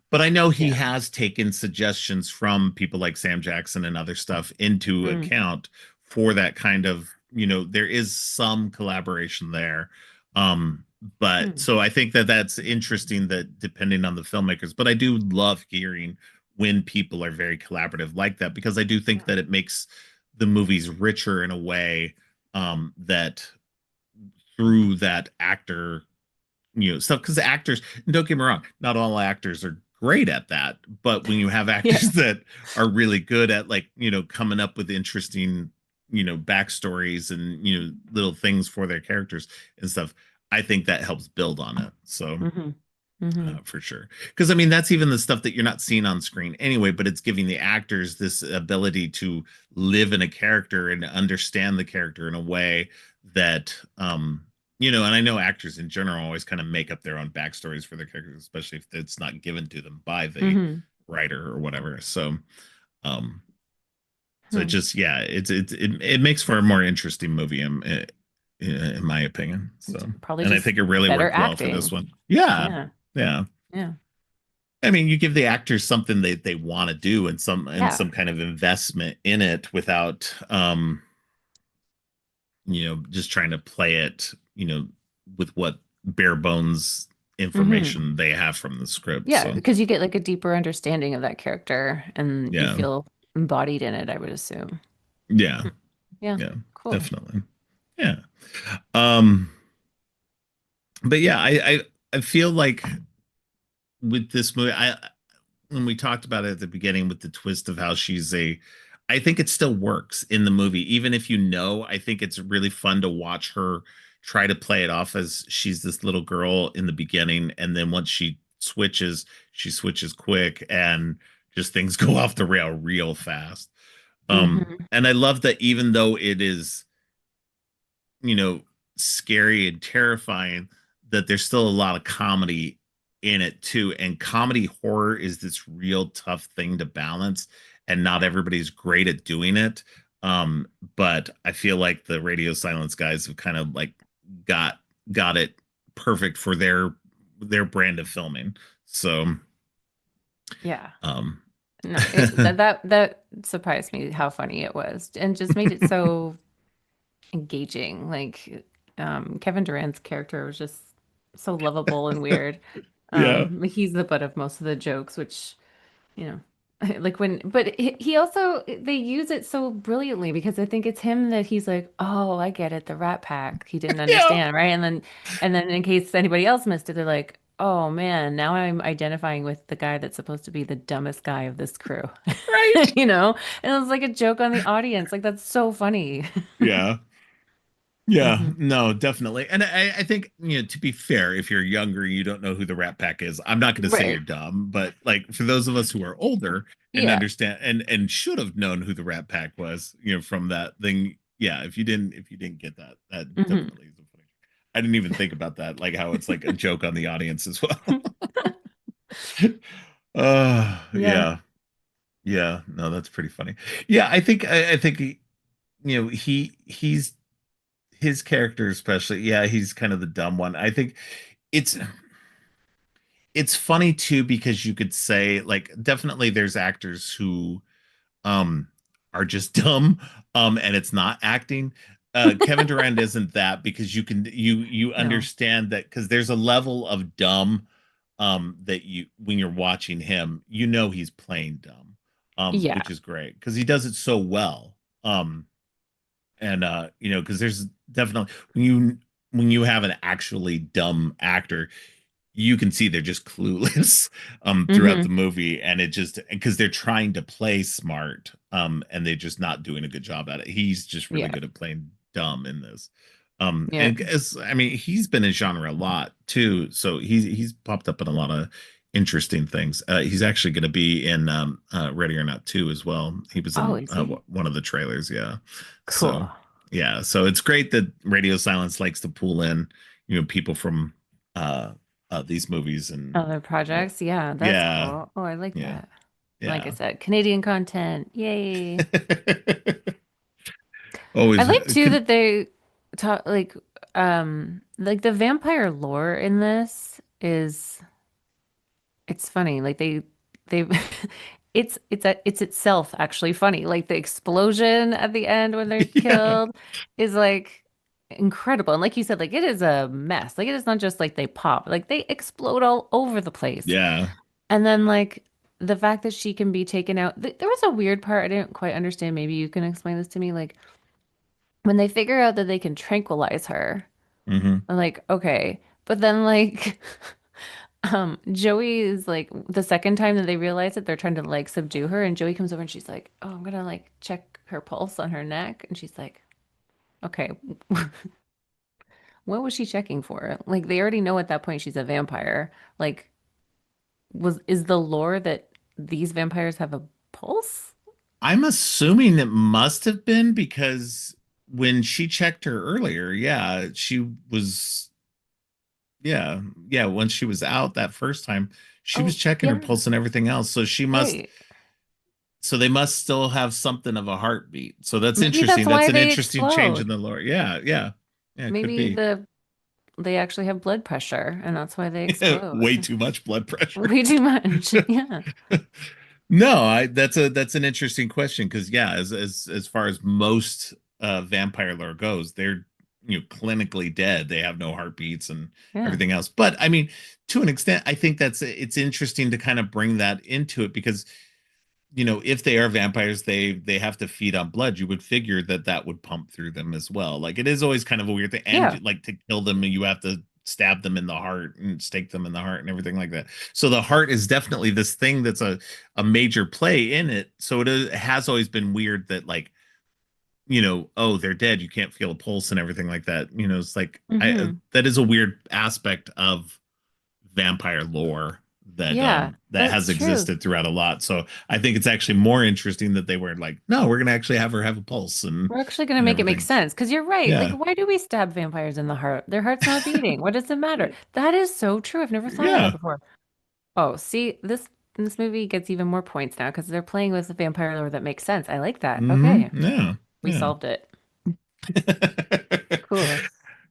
But I know he yeah. has taken suggestions from people like Sam Jackson and other stuff into Mm. account for that kind of, there is some collaboration there. Um, but Mm. so I think that that's interesting that depending on the filmmakers, but I do love hearing when people are very collaborative like that because I do think Yeah. that it makes the movies richer in a way that through that actor stuff because the actors, don't get me wrong, not all actors are great at that, but when you have actors Yeah. that are really good at like coming up with interesting backstories and little things for their characters and stuff, I think that helps build on it. So Hmm. Hmm. for sure, because I mean that's even the stuff that you're not seeing on screen anyway, but it's giving the actors this ability to live in a character and understand the character in a way that and I know actors in general always kind of make up their own backstories for their characters, especially if it's not given to them by the Hmm. writer or whatever. Um so it Hmm. just, yeah, it makes for a more interesting movie in my opinion. So, Probably and I just think it really better worked well for this acting. one. Yeah. Yeah. Yeah. Yeah. I mean, you give the actors something they want to do and Yeah. some kind of investment in it without just trying to play it, with what bare bones Hmm. information they have from the script. Yeah, So, because you get like a deeper understanding of that character and you yeah. feel embodied in it, I would assume. Yeah. Hmm. Yeah, Yeah. cool. Definitely. Yeah. Um but yeah, I feel like with this movie, I when we talked about it at the beginning with the twist of how she's a, I think it still works in the movie even if I think it's really fun to watch her try to play it off as she's this little girl in the beginning, and then once she switches quick and just things go off the rail real fast. Hmm. And I love that even though it is you know, scary and terrifying, that there's still a lot of comedy in it too. And comedy horror is this real tough thing to balance, and not everybody's great at doing it. But I feel like the Radio Silence guys have kind of like got got it perfect for their brand of filming. So Yeah. um No, that surprised me how funny it was and just made it so engaging. Like Kevin Durant's character was just so lovable and weird. yeah. He's the butt of most of the jokes, which you know, like when, but he also, they use it so brilliantly because I think it's him that he's like, oh, I get it, the Rat Pack. He didn't Yeah. understand, right? And then in case anybody else missed it, they're like, oh man, now I'm identifying with the guy that's supposed to be the dumbest guy of this crew, Right. you know? And it was like a joke on the audience. Like that's so funny. Yeah. Yeah, Hmm. no, definitely. And I think, to be fair, if you're younger, you don't know who the Rat Pack is. I'm not going to say you're Right. dumb, but like for those of us who are older and Yeah. understand and should have known who the Rat Pack was, from that thing. Yeah, if you didn't get that, that Hmm. definitely is a funny. I didn't even think about that, like how it's like a joke on the audience as well. Yeah. Yeah, yeah. No, that's pretty funny. Yeah, I think he's his character especially, yeah, he's kind of the dumb one. I think it's it's funny too because you could say like definitely there's actors who um are just dumb, and it's not acting. Kevin Durant isn't that because you No. understand that because there's a level of dumb that you when you're watching him, he's playing dumb, Yeah. which is great because he does it so well. And because there's definitely when you have an actually dumb actor, you can see they're just clueless throughout the Mm-hmm. movie, and it just because they're trying to play smart and they're just not doing a good job at it. He's just really Yeah. good at playing dumb in this. Yeah. And as I mean, he's been in genre a lot too, so he's popped up in a lot of interesting things. He's actually going to be in Ready or Not 2 as well. He was Oh, in is he? one of the trailers, yeah. So Cool. yeah, so it's great that Radio Silence likes to pull in, people from uh these movies and Other projects. Yeah, that's yeah, cool. Oh, I like yeah, that. Like I yeah. said, Canadian content. Yay. I Always like too can. that they talk like the vampire lore in this is it's funny. Like they it's itself actually funny. Like the explosion at the end when they're Yeah, killed is like incredible. And like you said, like it is a mess. Like it is not just like they pop. Like they explode all over the place. yeah. And then like the fact that she can be taken out. There was a weird part I didn't quite understand. Maybe you can explain this to me. Like when they figure out that they can tranquilize her, Hmm. I'm like, okay. But then like Joey is like the second time that they realize it, they're trying to like subdue her, and Joey comes over and she's like, "Oh, I'm gonna like check her pulse on her neck," and she's like, "Okay, what was she checking for?" Like they already know at that point she's a vampire. Like, is the lore that these vampires have a pulse? I'm assuming it must have been because when she checked her earlier, yeah, she was, yeah, yeah, when she was out that first time, she was Oh, checking her yeah, pulse and everything else. right. So they must still have something of a heartbeat. So that's Maybe that's interesting. That's why an they interesting change in explode. the lore. Yeah, yeah, yeah, it could Maybe be. they actually have blood pressure, and that's why they explode. Way too much blood pressure. Way too much. Yeah. No, that's an interesting question because yeah, as far as most vampire lore goes, they're clinically dead. They have no heartbeats and Yeah. everything else. But I mean, to an extent, I think it's interesting to kind of bring that into it because if they are vampires, they have to feed on blood. You would figure that that would pump through them as well. Like it is always kind of a weird thing, Yeah. and like to kill them, you have to stab them in the heart and stake them in the heart and everything like that. So the heart is definitely this thing that's a major play in it. So it has always been weird that like oh, they're dead, you can't feel a pulse and everything like that. It's like I Hmm. that is a weird aspect of vampire lore Yeah, that has that's true. existed throughout a lot. So I think it's actually more interesting that they were like, no, we're gonna actually have her have a pulse We're actually going to and make it make everything. sense because you're right. Like, Yeah. why do we stab vampires in the heart? Their heart's not beating. What does it matter? That is so true. I've never thought of that Yeah. before. Oh, see, this movie gets even more points now because they're playing with the vampire lore that makes sense. I like that. Okay, Yeah. we Yeah. solved it. Cool.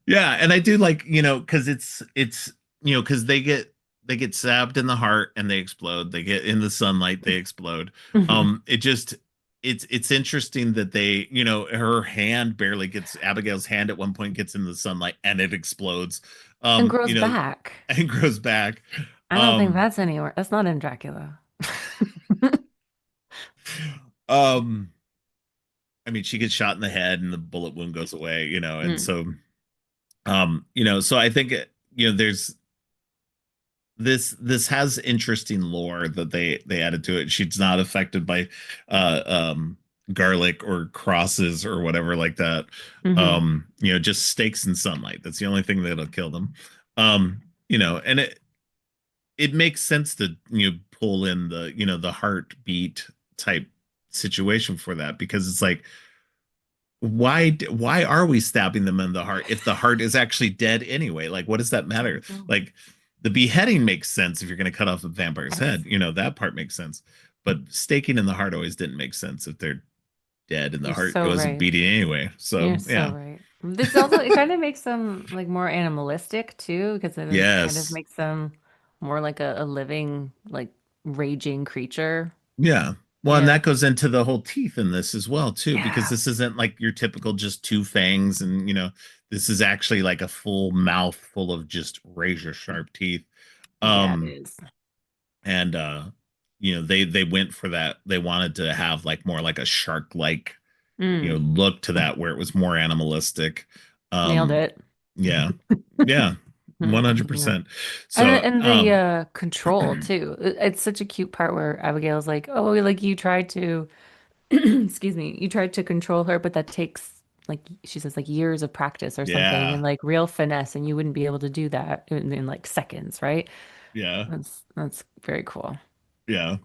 Yeah, and I do like, because it's because they get stabbed in the heart and they explode. They get in the sunlight, they explode. Hmm. It just it's interesting that they, her hand barely gets Abigail's hand at one point gets in the sunlight and it explodes. And Um, grows you know, back. and grows back. I don't think Um, that's anywhere. That's not in Dracula. um, I mean, she gets shot in the head and the bullet wound goes away, and Mm. so so I think there's this has interesting lore that they added to it. She's not affected by uh garlic or crosses or whatever like that. Hmm. Just stakes and sunlight. That's the only thing that'll kill them. And it makes sense to pull in the heartbeat type situation for that because it's like why are we stabbing them in the heart if the heart is actually dead anyway? Like, what does that matter? Like, the beheading makes sense if you're going to cut off a vampire's Yes. head. That part makes sense. But staking in the heart always didn't make sense if they're dead and the You're heart so wasn't right. beating anyway. So You're so yeah, right. This also it kind of makes them like more animalistic too, because it kind of yes, makes them more like a living, like raging creature. yeah. Well, and Yeah. that goes into the whole teeth in this as well too, because Yeah. this isn't like your typical just two fangs, and this is actually like a full mouth full of just razor sharp teeth. Yeah, it Um, is. and they went for that. They wanted to have like more like a shark like Mm, look to that where it was more animalistic. nailed um it. yeah, yeah. Yeah. 100%. And So, and the control too. It's such a cute part where Abigail's like, "Oh, like you tried to, excuse me, you tried to control her, but that takes like she says like years of practice or something and yeah, like real finesse, and you wouldn't be able to do that in like seconds, right?" yeah, That's very cool. yeah,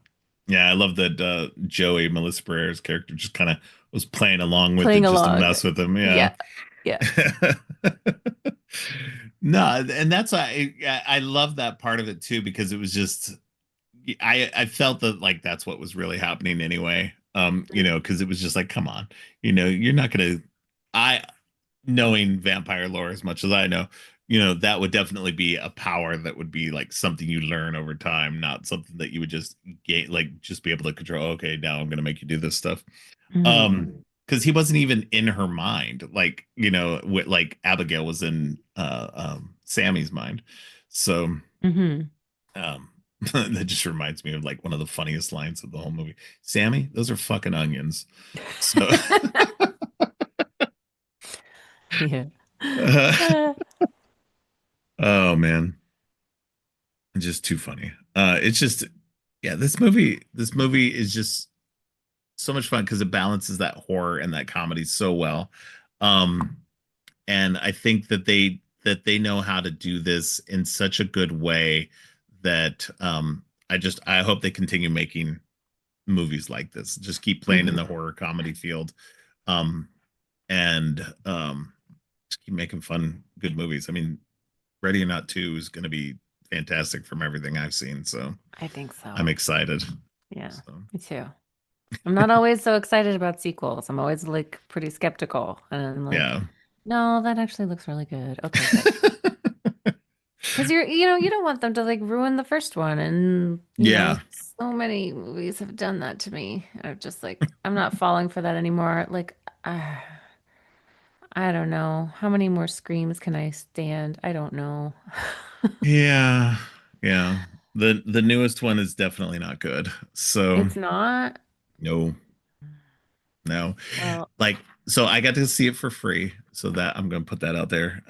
yeah. I love that Joey, Melissa Barrera's character, just kind of was playing along with it Playing just to along. mess with him. Yeah. Yeah. Yeah. No, and that's why I love that part of it too, because it was just I felt that like that's what was really happening anyway. Because it was just like, come on, you're not gonna I knowing vampire lore as much as I know, that would definitely be a power that would be like something you learn over time, not something that you would just gain, like just be able to control. Okay, now I'm gonna make you do this stuff. Hmm. Because he wasn't even in her mind, like like Abigail was in Sammy's mind. So Hmm. um, that just reminds me of like one of the funniest lines of the whole movie. Sammy, those are fucking onions. So, Yeah. uh, Uh, oh man, just too funny. It's just, yeah, this movie is just so much fun because it balances that horror and that comedy so well. Um, and I think that they know how to do this in such a good way that I hope they continue making movies like this. Just keep playing in mhm. the horror comedy field, um, and just keep making fun, good movies. I mean, Ready or Not 2 is going to be fantastic from everything I've seen. So I think I'm so. excited. Yeah, So me too. I'm not always so excited about sequels. I'm always like pretty skeptical. And I'm like, yeah, no, that actually looks really good. Okay, good. Because you don't want them to like ruin the first one. And, yeah, so many movies have done that to me. I'm just like, I'm not falling for that anymore. Like, uh, I don't know. How many more screams can I stand? I don't know. yeah, yeah. The newest one is definitely not good. So It's not. no, no. Well, Like, so I got to see it for free. So that I'm going to put that out there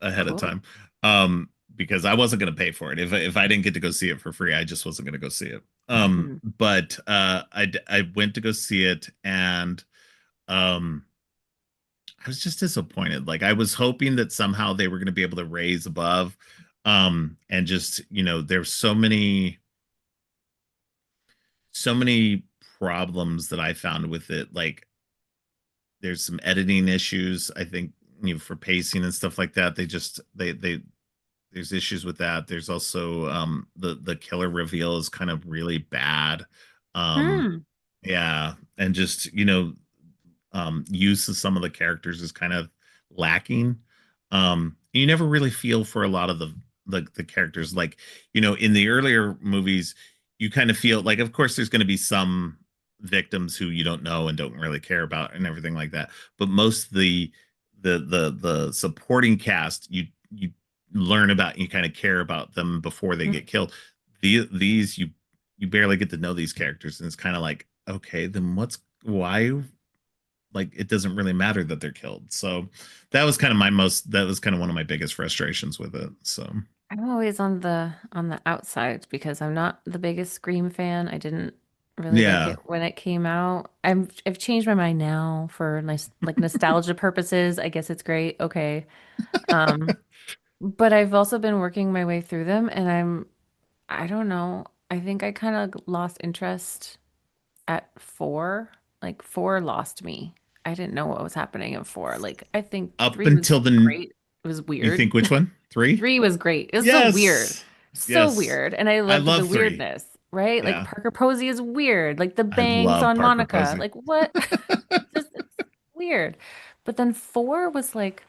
ahead of cool. time. Because I wasn't going to pay for it. If I didn't get to go see it for free, I just wasn't going to go see it. Hmm. But I went to go see it, and um I was just disappointed. Like, I was hoping that somehow they were going to be able to raise above, and just, there's so many problems that I found with it. Like, there's some editing issues, I think, for pacing and stuff like that. They there's issues with that. There's also the killer reveal is kind of really bad. Um Hmm. yeah, and just, use of some of the characters is kind of lacking. You never really feel for a lot of the characters. Like, in the earlier movies, you kind of feel like, of course, there's going to be some victims who you don't know and don't really care about and everything like that. But most of the supporting cast, you learn about, and you kind of care about them before they get killed. These you barely get to know these characters, and it's kind of like, okay, then why, like, it doesn't really matter that they're killed. So that was kind of one of my biggest frustrations with it. So I'm always on the outside because I'm not the biggest Scream fan. I didn't really like yeah, it when it came out. I've changed my mind now for nice like nostalgia purposes. I guess it's great. Okay. Um, but I've also been working my way through them and I don't know. I think I kind of lost interest at four. Like four lost me. I didn't know what was happening in four. Like I think up three was until the great. It was you weird. think which one? Three? Three was great. It was so weird. Yes. So Yes. weird. And I I loved the love three. weirdness, right? Like Yeah. Parker Posey is weird. Like the I bangs love on Parker Monica. Posey. Like what? It's weird. But then four was like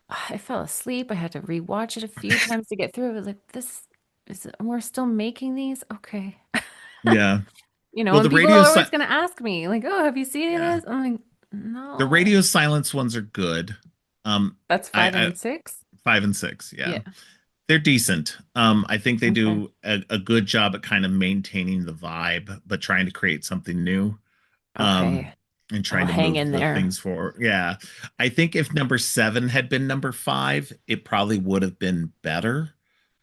I fell asleep. I had to rewatch it a few times to get through. It was like this is we're still making these? Okay. Yeah. Well, And the people radio are si always gonna ask me, like, oh, have you seen any of yeah. this? I'm like, The no. radio silence ones are good. That's five I and six? 5 and 6, yeah. Yeah. They're decent. I think they Okay. do a good job at kind of maintaining the vibe, but trying to create something new. Um, Okay. and Oh, trying to hang move in the there. things forward. Yeah. I think if number 7 had been number 5, it probably would have been better.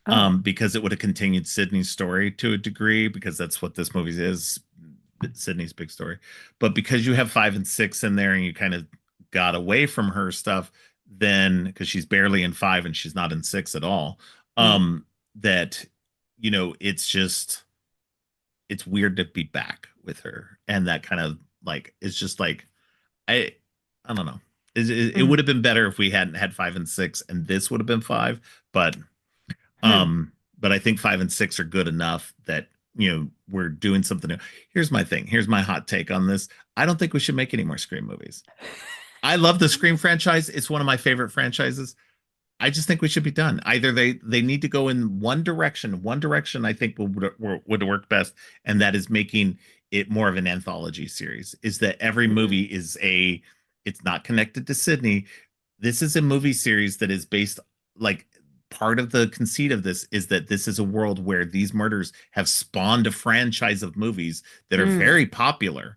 Oh. Because it would have continued Sydney's story to a degree, because that's what this movie is, Sydney's big story. But because you have 5 and 6 in there and you kind of got away from her stuff, then because she's barely in 5 and she's not in 6 at all, Mm. that it's just it's weird to be back with her, and that kind of like it's just like I I don't know. It Mm. would have been better if we hadn't had 5 and 6, and this would have been 5, but Hmm. I think 5 and 6 are good enough that we're doing something new. Here's my thing. Here's my hot take on this. I don't think we should make any more Scream movies. I love the Scream franchise. It's one of my favorite franchises. I just think we should be done. Either they need to go in one direction. One direction I think would work best, and that is making it more of an anthology series. Is that every movie Mm. is it's not connected to Sydney. This is a movie series that is based, like, part of the conceit of this is that this is a world where these murders have spawned a franchise of movies that are Mm. very popular.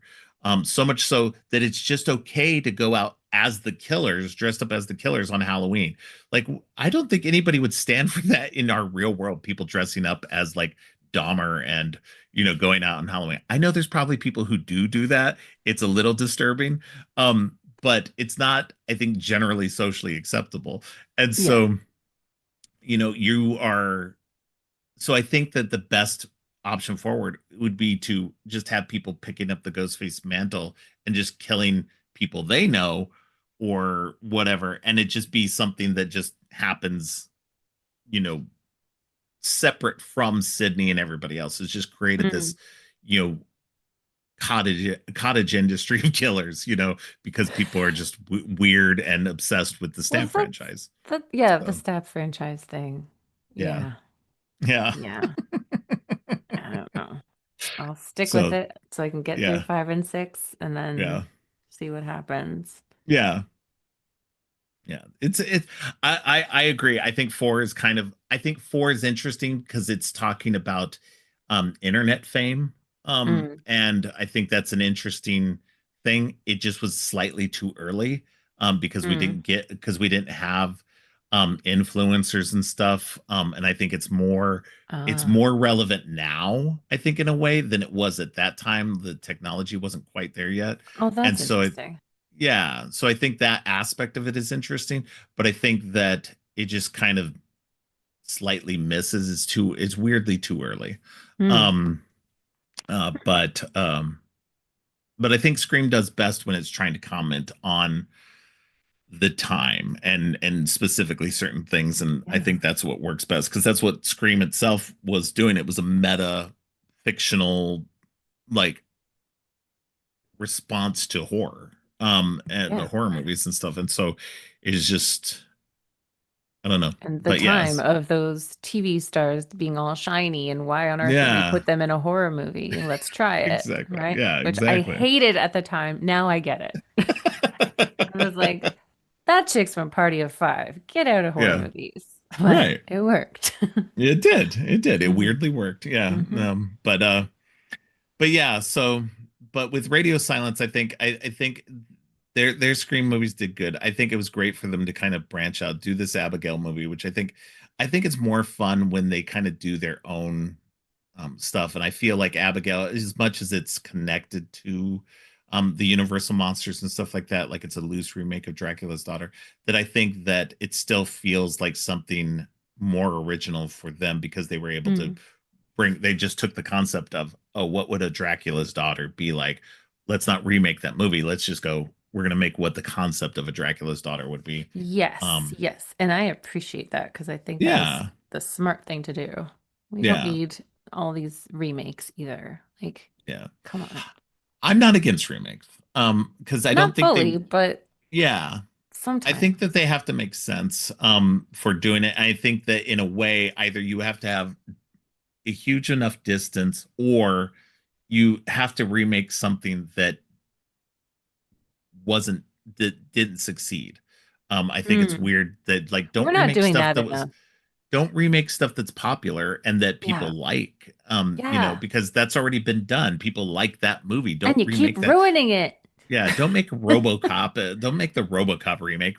So much so that it's just okay to go out as the killers, dressed up as the killers on Halloween. Like, I don't think anybody would stand for that in our real world, people dressing up as like Dahmer and, going out on Halloween. I know there's probably people who do that. It's a little disturbing. But it's not, I think, generally socially acceptable. And Yeah. so, you are, so I think that the best option forward would be to just have people picking up the Ghostface mantle and just killing people they know or whatever, and it just be something that just happens, you know, separate from Sydney and everybody else. It's just created Mm. this, you know, cottage industry of killers, because people are just weird and obsessed with the Well, Stamp franchise. yeah, the So, Stab franchise thing. yeah. Yeah. Yeah. Yeah. I don't know. I'll stick with So, it so I can get through yeah. 5 and 6 and Yeah. then see what happens. Yeah. Yeah, I agree. I think 4 is interesting because it's talking about internet fame. Mm. And I think that's an interesting thing. It just was slightly too early because Mm. we didn't have influencers and stuff. And I think it's Ah. more relevant now, I think, in a way than it was at that time. The technology wasn't quite there yet. Oh, And that's so interesting. yeah, so I think that aspect of it is interesting, but I think that it just kind of slightly misses. It's weirdly too early. Mm. Um, uh, but um, but I think Scream does best when it's trying to comment on the time and specifically certain things, and I Yeah. think that's what works best because that's what Scream itself was doing. It was a meta fictional, like, response to horror, and the Yeah. horror movies and stuff, and so it's just, I don't know. And the But time yes. of those TV stars being all shiny, and why on earth would we Yeah. put them in a horror movie? Let's try it, Exactly. right? Yeah, Which I exactly. hated at the time. Now I get it. I was like, that chick's from Party of Five. Get out of horror Yeah. movies. But Right. it worked. It did. It did. It Hmm. weirdly worked. Yeah. Hmm. But yeah, so but with Radio Silence, I think their Scream movies did good. I think it was great for them to kind of branch out, do this Abigail movie, which I think it's more fun when they kind of do their own stuff. And I feel like Abigail, as much as it's connected to the Universal monsters and stuff like that, like it's a loose remake of Dracula's Daughter, that I think that it still feels like something more original for them because they were able to Mm. they just took the concept of, oh, what would a Dracula's Daughter be like? Let's not remake that movie. Let's just go, we're going to make what the concept of a Dracula's Daughter would be. Yes, Um, yes. And I appreciate that because I think that was yeah, the smart thing to do. We don't yeah, need all these remakes either. Like, yeah. come on. I'm not against remakes. Because I don't Not think fully, but yeah, I think sometimes. that they have to make sense for doing it. I think that in a way, either you have to have a huge enough distance or you have to remake something wasn't that didn't succeed. I think it's Mm. weird that, like, We're not doing that was enough. don't remake stuff that's popular and that Yeah. people like, Yeah. because that's already been done. People like that movie. And Don't you keep remake that. ruining it. Yeah, don't make RoboCop. Don't make the RoboCop remake.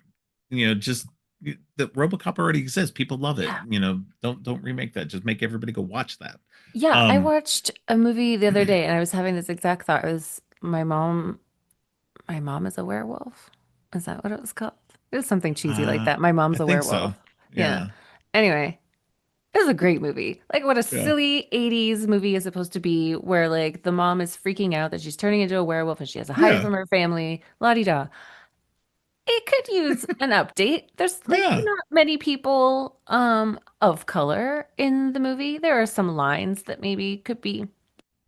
Just the RoboCop already exists. People love it. Yeah. Don't remake that. Just make everybody go watch that. Yeah, I Um, watched a movie the other day and I was having this exact thought. It was my mom is a werewolf. Is that what it was called? It was something cheesy like that. My I mom's a think so. werewolf. Yeah. Yeah, Anyway, it was a great movie. Like what a yeah, silly 80s movie is supposed to be, where like the mom is freaking out that she's turning into a werewolf and she has to hide yeah, from her family. La di da. It could use an update. There's like yeah, not many people of color in the movie. There are some lines that maybe could be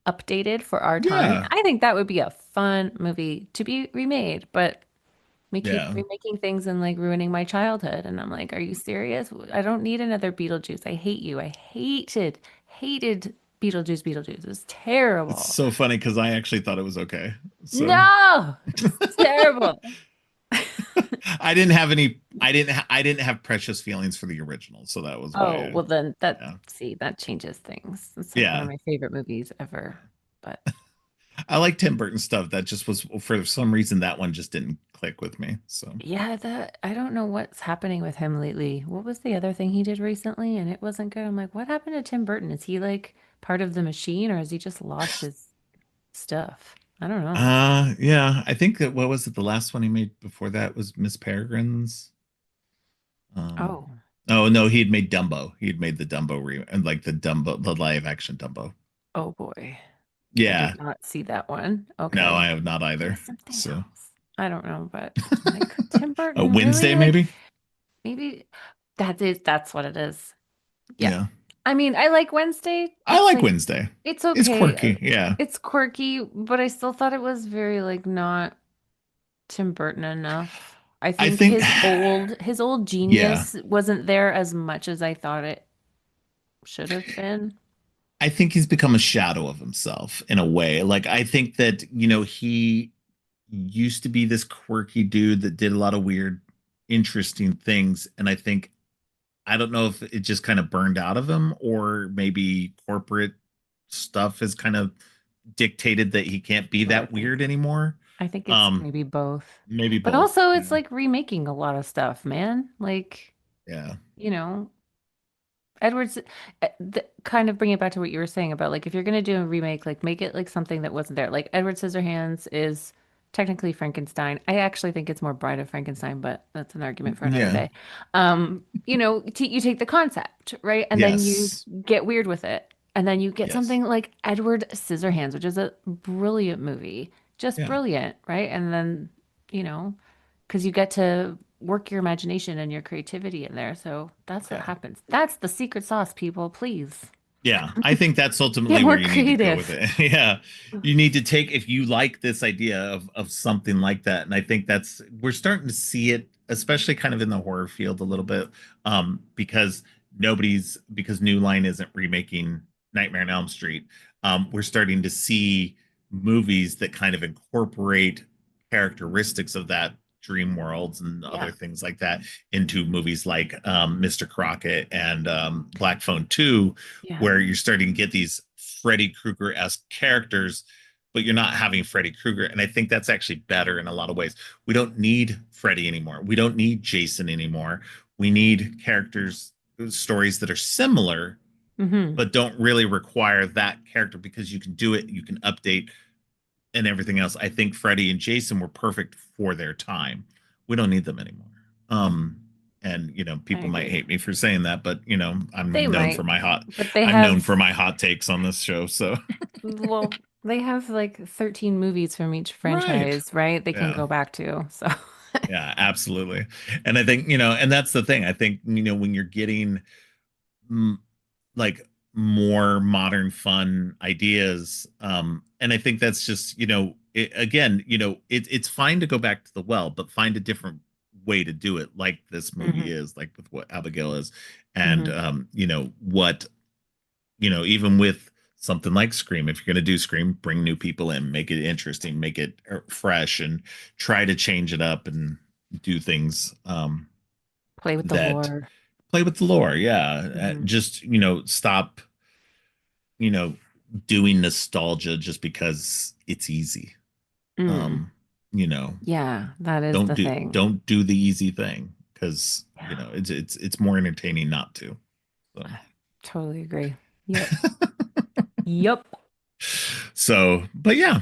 updated for our time. yeah, I think that would be a fun movie to be remade, but we keep yeah. remaking things and like ruining my childhood. And I'm like, are you serious? I don't need another Beetlejuice. I hate you. I hated Beetlejuice. Beetlejuice. It was It's terrible. so funny because I actually thought it was okay. So No, it was terrible. I didn't have precious feelings for the original, so that was Oh, why. well then Yeah, that changes things. It's like one of yeah. my favorite movies ever. But I like Tim Burton stuff. That just was for some reason that one just didn't click with me. So yeah, that I don't know what's happening with him lately. What was the other thing he did recently and it wasn't good? I'm like, what happened to Tim Burton? Is he like part of the machine or has he just lost his stuff? I don't know. yeah, I think that what was it? The last one he made before that was Miss Peregrine's. Um Oh, oh no, he had made Dumbo. He had made the Dumbo and like the live action Dumbo. oh boy. I did Yeah. not see that one. No, I Okay. have not Maybe either. something So else. I don't know, but I'm like Tim a Burton really Wednesday like maybe? maybe that's what it is. Yeah. Yeah. I mean, I like Wednesday. I It's like like Wednesday. it's It's okay. quirky. Yeah. It's quirky, but I still thought it was very like not Tim Burton enough. I I think think his old yeah. genius wasn't there as much as I thought it should have been. I think he's become a shadow of himself in a way. Like I think that, he used to be this quirky dude that did a lot of weird, interesting things. And I don't know if it just kind of burned out of him or maybe corporate stuff has kind of dictated that he can't be That's what I that think. weird anymore. I think it's Um, maybe both. maybe But both. also it's Yeah. like remaking a lot of stuff, man. Like, Yeah. you know, Edwards, kind of bring it back to what you were saying about like if you're gonna do a remake, like make it like something that wasn't there. Like Edward Scissorhands is technically Frankenstein. I actually think it's more Bride of Frankenstein, but that's an argument for another Yeah. day. T you take the concept, right? And then you Yes. get weird with it. And then you get Yes. something like Edward Scissorhands, which is a brilliant movie. Just Yeah. brilliant, right? And then, you know, because you get to work your imagination and your creativity in there. So that's what Yeah. happens. That's the secret sauce, people. Please Yeah, I think that's get ultimately where more you need to go with creative. it. Yeah. You need to take if you like this idea of something like that. And I think that's we're starting to see it, especially kind of in the horror field a little bit. Because because New Line isn't remaking Nightmare on Elm Street. We're starting to see movies that kind of incorporate characteristics of that dream worlds and other Yeah. things like that into movies like Mr. Crockett and Black Phone 2, Yeah. where you're starting to get these Freddy Krueger-esque characters, but you're not having Freddy Krueger. And I think that's actually better in a lot of ways. We don't need Freddy anymore. We don't need Jason anymore. We need characters, stories that are similar, Hmm. but don't really require that character because you can do it, you can update and everything else. I think Freddy and Jason were perfect for their time. We don't need them anymore. Um, and I people might agree. hate me for saying that, but They might, but they I'm known have, for my hot takes on this show. So well, they have like 13 movies from each right. franchise, right? They can Yeah. go back to. So, Yeah, absolutely. And I think, and that's the thing. I think, when you're getting mm, like more modern fun ideas and I think that's just again it's fine to go back to the well but find a different way to do it like this movie hmm is like with what Abigail is and hmm what even with something like Scream, if you're going to do Scream, bring new people in, make it interesting, make it fresh and try to change it up and do things Play with the that lore. play with the lore. Yeah. Hmm. Just, stop, you know, doing nostalgia just because it's easy. Mm. Um, you know, Yeah, that is don't the do thing. don't do the easy thing because Yeah, it's more entertaining not to. So I totally agree. Yep. Yep. so, but yeah,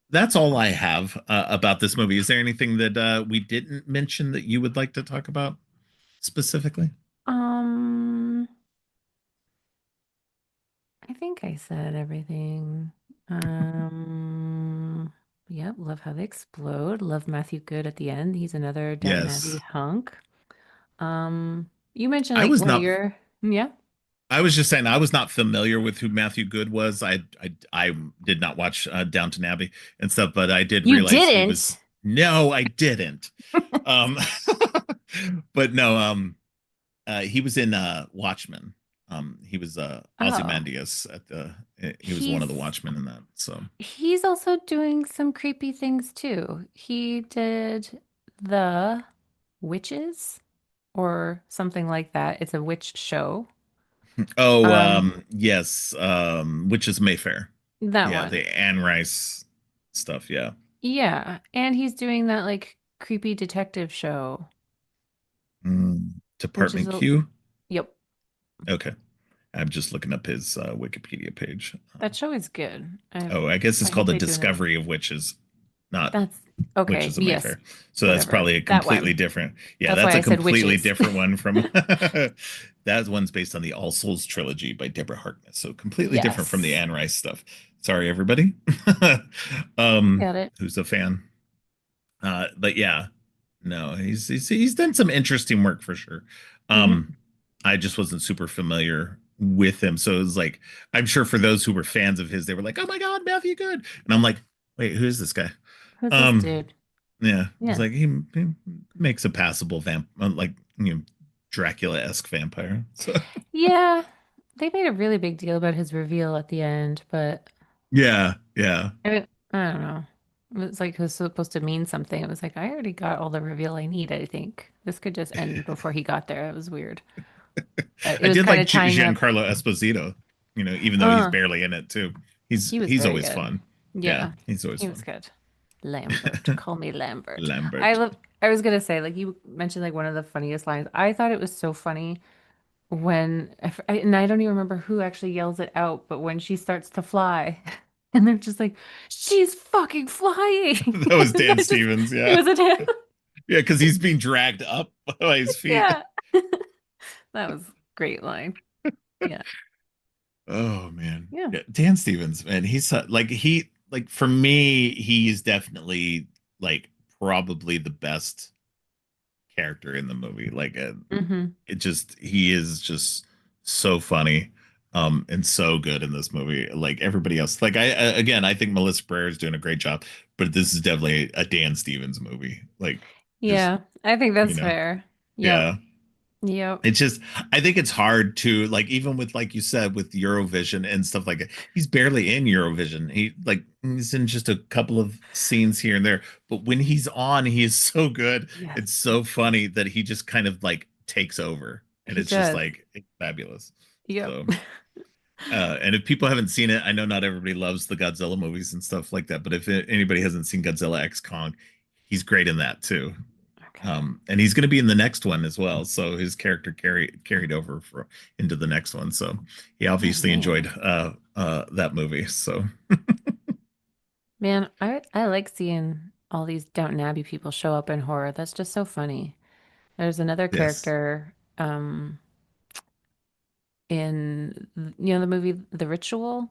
that's all I have about this movie. Is there anything that we didn't mention that you would like to talk about specifically? Um, I think I said everything. Yep, love how they explode. Love Matthew Good at the end. He's another Downton Abbey Yes. hunk. You mentioned I like was one of not your, yeah. I was just saying I was not familiar with who Matthew Good was. I did not watch Downton Abbey and stuff, but I did You realize he was. didn't. No, I didn't. Um, but no, he was in Watchmen. He was Oh, Ozymandias at the. He was one he's of the Watchmen in that. So, he's also doing some creepy things too. He did The Witches or something like that. It's a witch show. oh, Um, yes, which is Mayfair. that Yeah, one. the Anne Rice stuff. Yeah. Yeah, and he's doing that like creepy detective show, which is Department a Q. yep. Okay. I'm just looking up his Wikipedia page. That show is good. Oh, I guess it's I called hope The they do another. Discovery of Witches, not That's okay. Witches of Yes, Mayfair. So that's whatever. probably a That completely one. different. Yeah, That's that's why a I said completely witches. different one from that one's based on the All Souls trilogy by Deborah Harkness. So completely different from the Yes. Anne Rice stuff. Sorry, everybody. I got it. Who's a fan? But yeah, no, he's done some interesting work for sure. Hmm. Um, I just wasn't super familiar with him, so it was like I'm sure for those who were fans of his, they were like, "Oh my God, Matthew Good," and I'm like, "Wait, who's this guy?" Who's this Um, dude? yeah, it's Yeah. like he makes a passable like Dracula-esque vampire. So Yeah. They made a really big deal about his reveal at the end, but yeah, yeah. I don't know. It's like it was supposed to mean something. It was like I already got all the reveal I need, I think. This could just end before he got there. It was weird. It I was did kind like of tying up. Giancarlo Esposito, even though he's Uh, barely in it too. He's he was he's very always good. fun. Yeah, Yeah, he's always he was fun. good. Lambert, call me Lambert. I Lambert. love. I was gonna say, like you mentioned, like one of the funniest lines. I thought it was so funny when, and I don't even remember who actually yells it out, but when she starts to fly, and they're just like, "She's fucking flying!" That was And Dan I just, Stevens. it Yeah, was a him. yeah, because he's being dragged up by his feet. Yeah, that was a great line. Yeah, Oh man, yeah. yeah, Dan Stevens, man, he's like for me, he's definitely like probably the best character in the movie. Like Hmm. he is just so funny and so good in this movie. Like everybody else, like again, I think Melissa Barrera is doing a great job, but this is definitely a Dan Stevens movie. Like just Yeah, I think you that's know, fair. Yep, yeah. yep. It's just I think it's hard to like even with like you said with Eurovision and stuff like that. He's barely in Eurovision. He's in just a couple of scenes here and there, but when he's on, he is so good. Yes, It's so funny that he just kind of like takes over, and he it's just does. like it's fabulous. Yep. So, and if people haven't seen it, I know not everybody loves the Godzilla movies and stuff like that, but if anybody hasn't seen Godzilla X Kong, he's great in that too. Okay. And he's going to be in the next one as well. So his character carried over into the next one. So he Oh obviously enjoyed man. that movie. So Man, I like seeing all these Downton Abbey people show up in horror. That's just so funny. There's another yes, character in the movie The Ritual.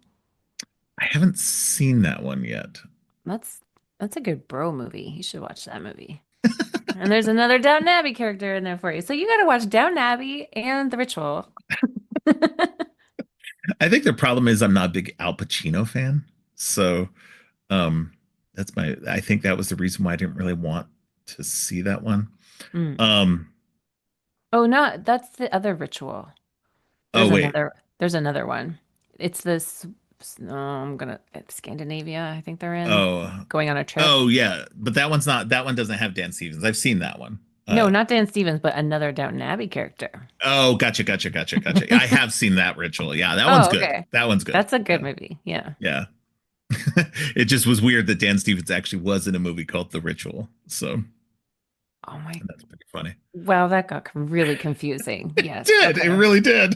I haven't seen that one yet. That's that's a good bro movie. You should watch that movie. And there's another Downton Abbey character in there for you. So you got to watch Downton Abbey and The Ritual. I think the problem is I'm not a big Al Pacino fan. So um, I think that was the reason why I didn't really want to see that one. Mm. Um, Oh, not that's the other Ritual. oh wait, There's another one. It's this I'm gonna Scandinavia, I think they're in oh, going on a trip. oh yeah, but that one doesn't have Dan Stevens. I've seen that one. No, not Dan Stevens, but another Downton Abbey character. Oh, gotcha. I have seen that ritual. Yeah, that one's Oh, good. okay. That one's good. That's a good Yeah, movie. Yeah. yeah. It just was weird that Dan Stevens actually was in a movie called The Ritual. So Oh my, that's pretty funny. wow, that got really confusing. It Yes. did. It Okay. really did.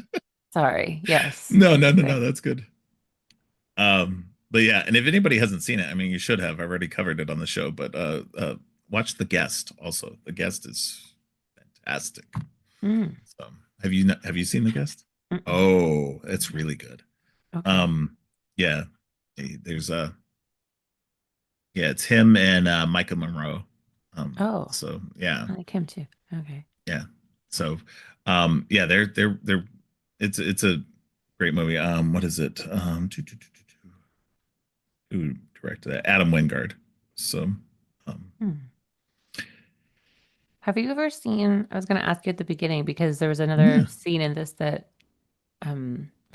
Sorry. Yes. No, no, no, Okay. no. That's good. But yeah, and if anybody hasn't seen it, I mean, you should have. I've already covered it on the show, but watch The Guest also. The Guest is fantastic. Mm, So, have you seen The Guest? mm-mm. Oh, it's really good. Okay. Um, yeah, there's yeah, it's him and Micah Monroe. Oh, So yeah, I like him too. Okay. yeah. So, yeah, they're it's a great movie. What is it? Who directed that? Adam Wingard. So, um, Hmm. Have you ever seen, I was going to ask you at the beginning because there was another yeah. scene in this that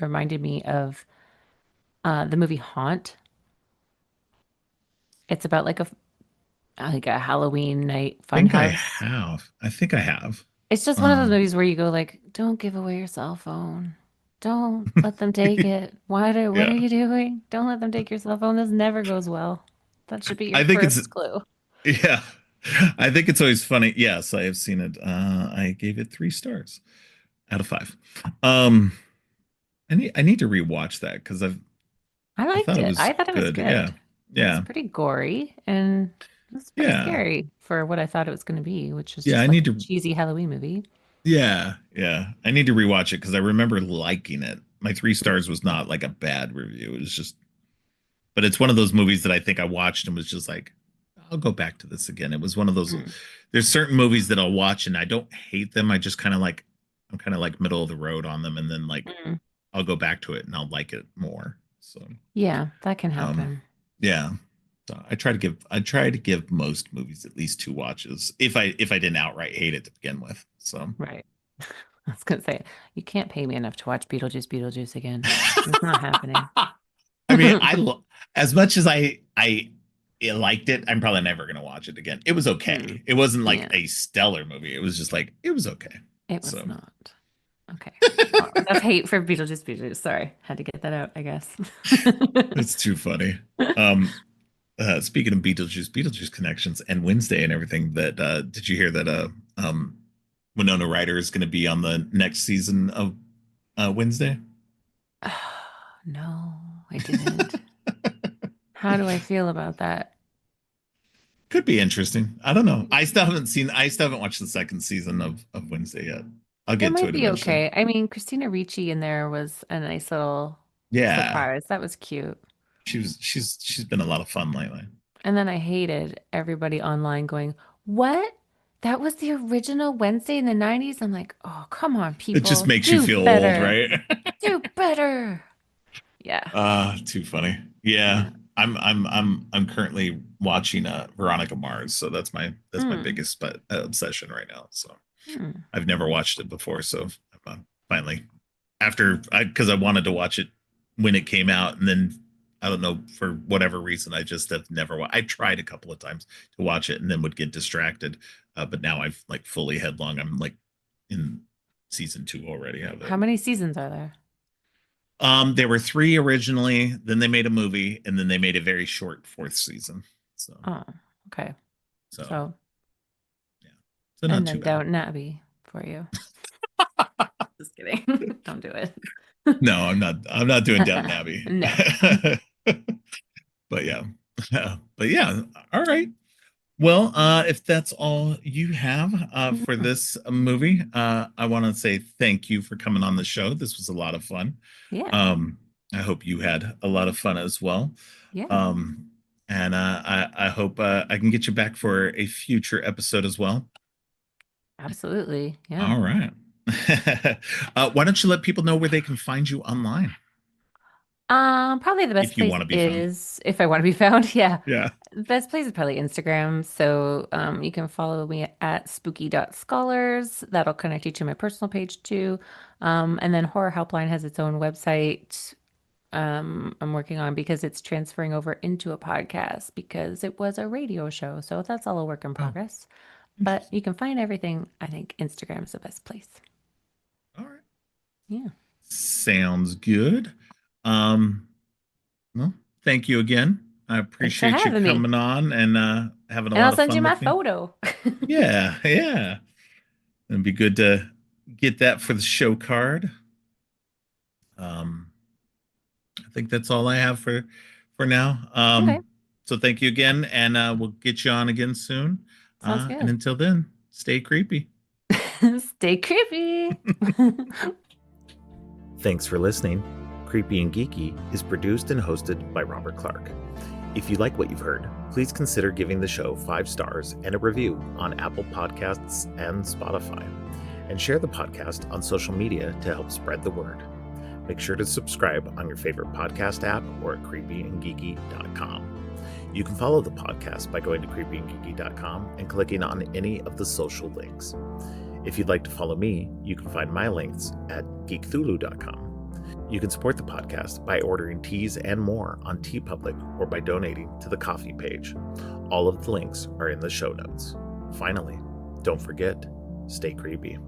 reminded me of the movie Haunt. It's about like a Halloween night I think I funhouse. have. I think I have. It's just one of those Um, movies where you go like, don't give away your cell phone. Don't let them take it. What are yeah. you doing? Don't let them take your cell phone. This never goes well. That should be your I think it's first clue. yeah. I think it's always funny. Yes, I have seen it. I gave it 3 stars out of 5. Um, I need to rewatch that because I I liked thought it it. was I thought it was good. Yeah. good. It was Yeah. pretty gory and it was pretty Yeah. scary for what I thought it was going to be, which was Yeah. I just like need a to cheesy Halloween movie. yeah. Yeah. I need to rewatch it because I remember liking it. My 3 stars was not like a bad review. It was just but it's one of those movies that I think I watched and was just like, I'll go back to this again. It was one of those. Mm, There's certain movies that I'll watch and I don't hate them. I just kind of like, I'm kind of like middle of the road on them, and then like mm. I'll go back to it and I'll like it more. So, Yeah, that can um, happen. yeah. So I try to give most movies at least 2 watches if I didn't outright hate it to begin with. So. Right. I was gonna say, you can't pay me enough to watch Beetlejuice again. It's not happening. I mean, as much as I liked it, I'm probably never gonna watch it again. It was Mm, okay. It wasn't like yeah, a stellar movie. It was just like it was okay. it was So not. Okay. Well, enough hate for Beetlejuice. Sorry. Had to get that out, I guess. it's too funny. Um, speaking of Beetlejuice connections and Wednesday and everything, that did you hear that Winona Ryder is gonna be on the next season of Wednesday? No, I didn't. How do I feel about that? Could be interesting. I don't know. I still haven't watched the second season of Wednesday yet. I'll It get to might it be eventually. okay. I mean, Christina Ricci in there was a nice little Yeah. surprise. That was cute. She's been a lot of fun lately. And then I hated everybody online going, "What? That was the original Wednesday in the 90s?" I'm like, "Oh, come on, It just people. makes you Do feel old, better. right? Do better." Yeah. Too funny. Yeah. Yeah. I'm currently watching Veronica Mars, so that's my Mm, biggest obsession right now. So mm, I've never watched it before, so I'm finally after I because I wanted to watch it when it came out, and then I don't know for whatever reason I just have never. I tried a couple of times to watch it and then would get distracted, but now I've like fully headlong. I'm like in season 2 already of it. How many seasons are there? There were 3 originally, then they made a movie, and then they made a very short fourth season. So, Oh, okay. so So, yeah, so not and too then bad. Downton Abbey for you. Just kidding. Don't do it. No, I'm not doing Downton Abbey. No. But yeah, but yeah. All right. Well, if that's all you have for Mm, this movie, I want to say thank you for coming on the show. This was a lot of fun. yeah. Um, I hope you had a lot of fun as well. Yeah. Um, and I hope I can get you back for a future episode as well. Absolutely. Yeah. All right. Why don't you let people know where they can find you online Probably the best if you place want to be found? is if I want to be found. Yeah. Yeah. The best place is probably Instagram. So you can follow me at spooky.scholars. That'll connect you to my personal page too. And then Horror Helpline has its own website I'm working on because it's transferring over into a podcast because it was a radio show. So that's all a work in Oh, progress. But interesting. you can find everything. I think Instagram is the best place. All right. Yeah. Sounds good. Um, well, thank you again. I Thanks for appreciate you having me. coming on and having a And I'll lot of send you fun my with me. photo. Yeah, yeah. It'd be good to get that for the show card. Um, I think that's all I have for now. Okay. So thank you again, and we'll get you on again soon. Sounds And good. until then, stay creepy. Stay creepy. Thanks for listening. Creepy and Geeky is produced and hosted by Robert Clark. If you like what you've heard, please consider giving the show 5 stars and a review on Apple Podcasts and Spotify. And share the podcast on social media to help spread the word. Make sure to subscribe on your favorite podcast app or at creepyandgeeky.com. You can follow the podcast by going to creepyandgeeky.com and clicking on any of the social links. If you'd like to follow me, you can find my links at geekthulu.com. You can support the podcast by ordering teas and more on TeePublic or by donating to the coffee page. All of the links are in the show notes. Finally, don't forget, stay creepy.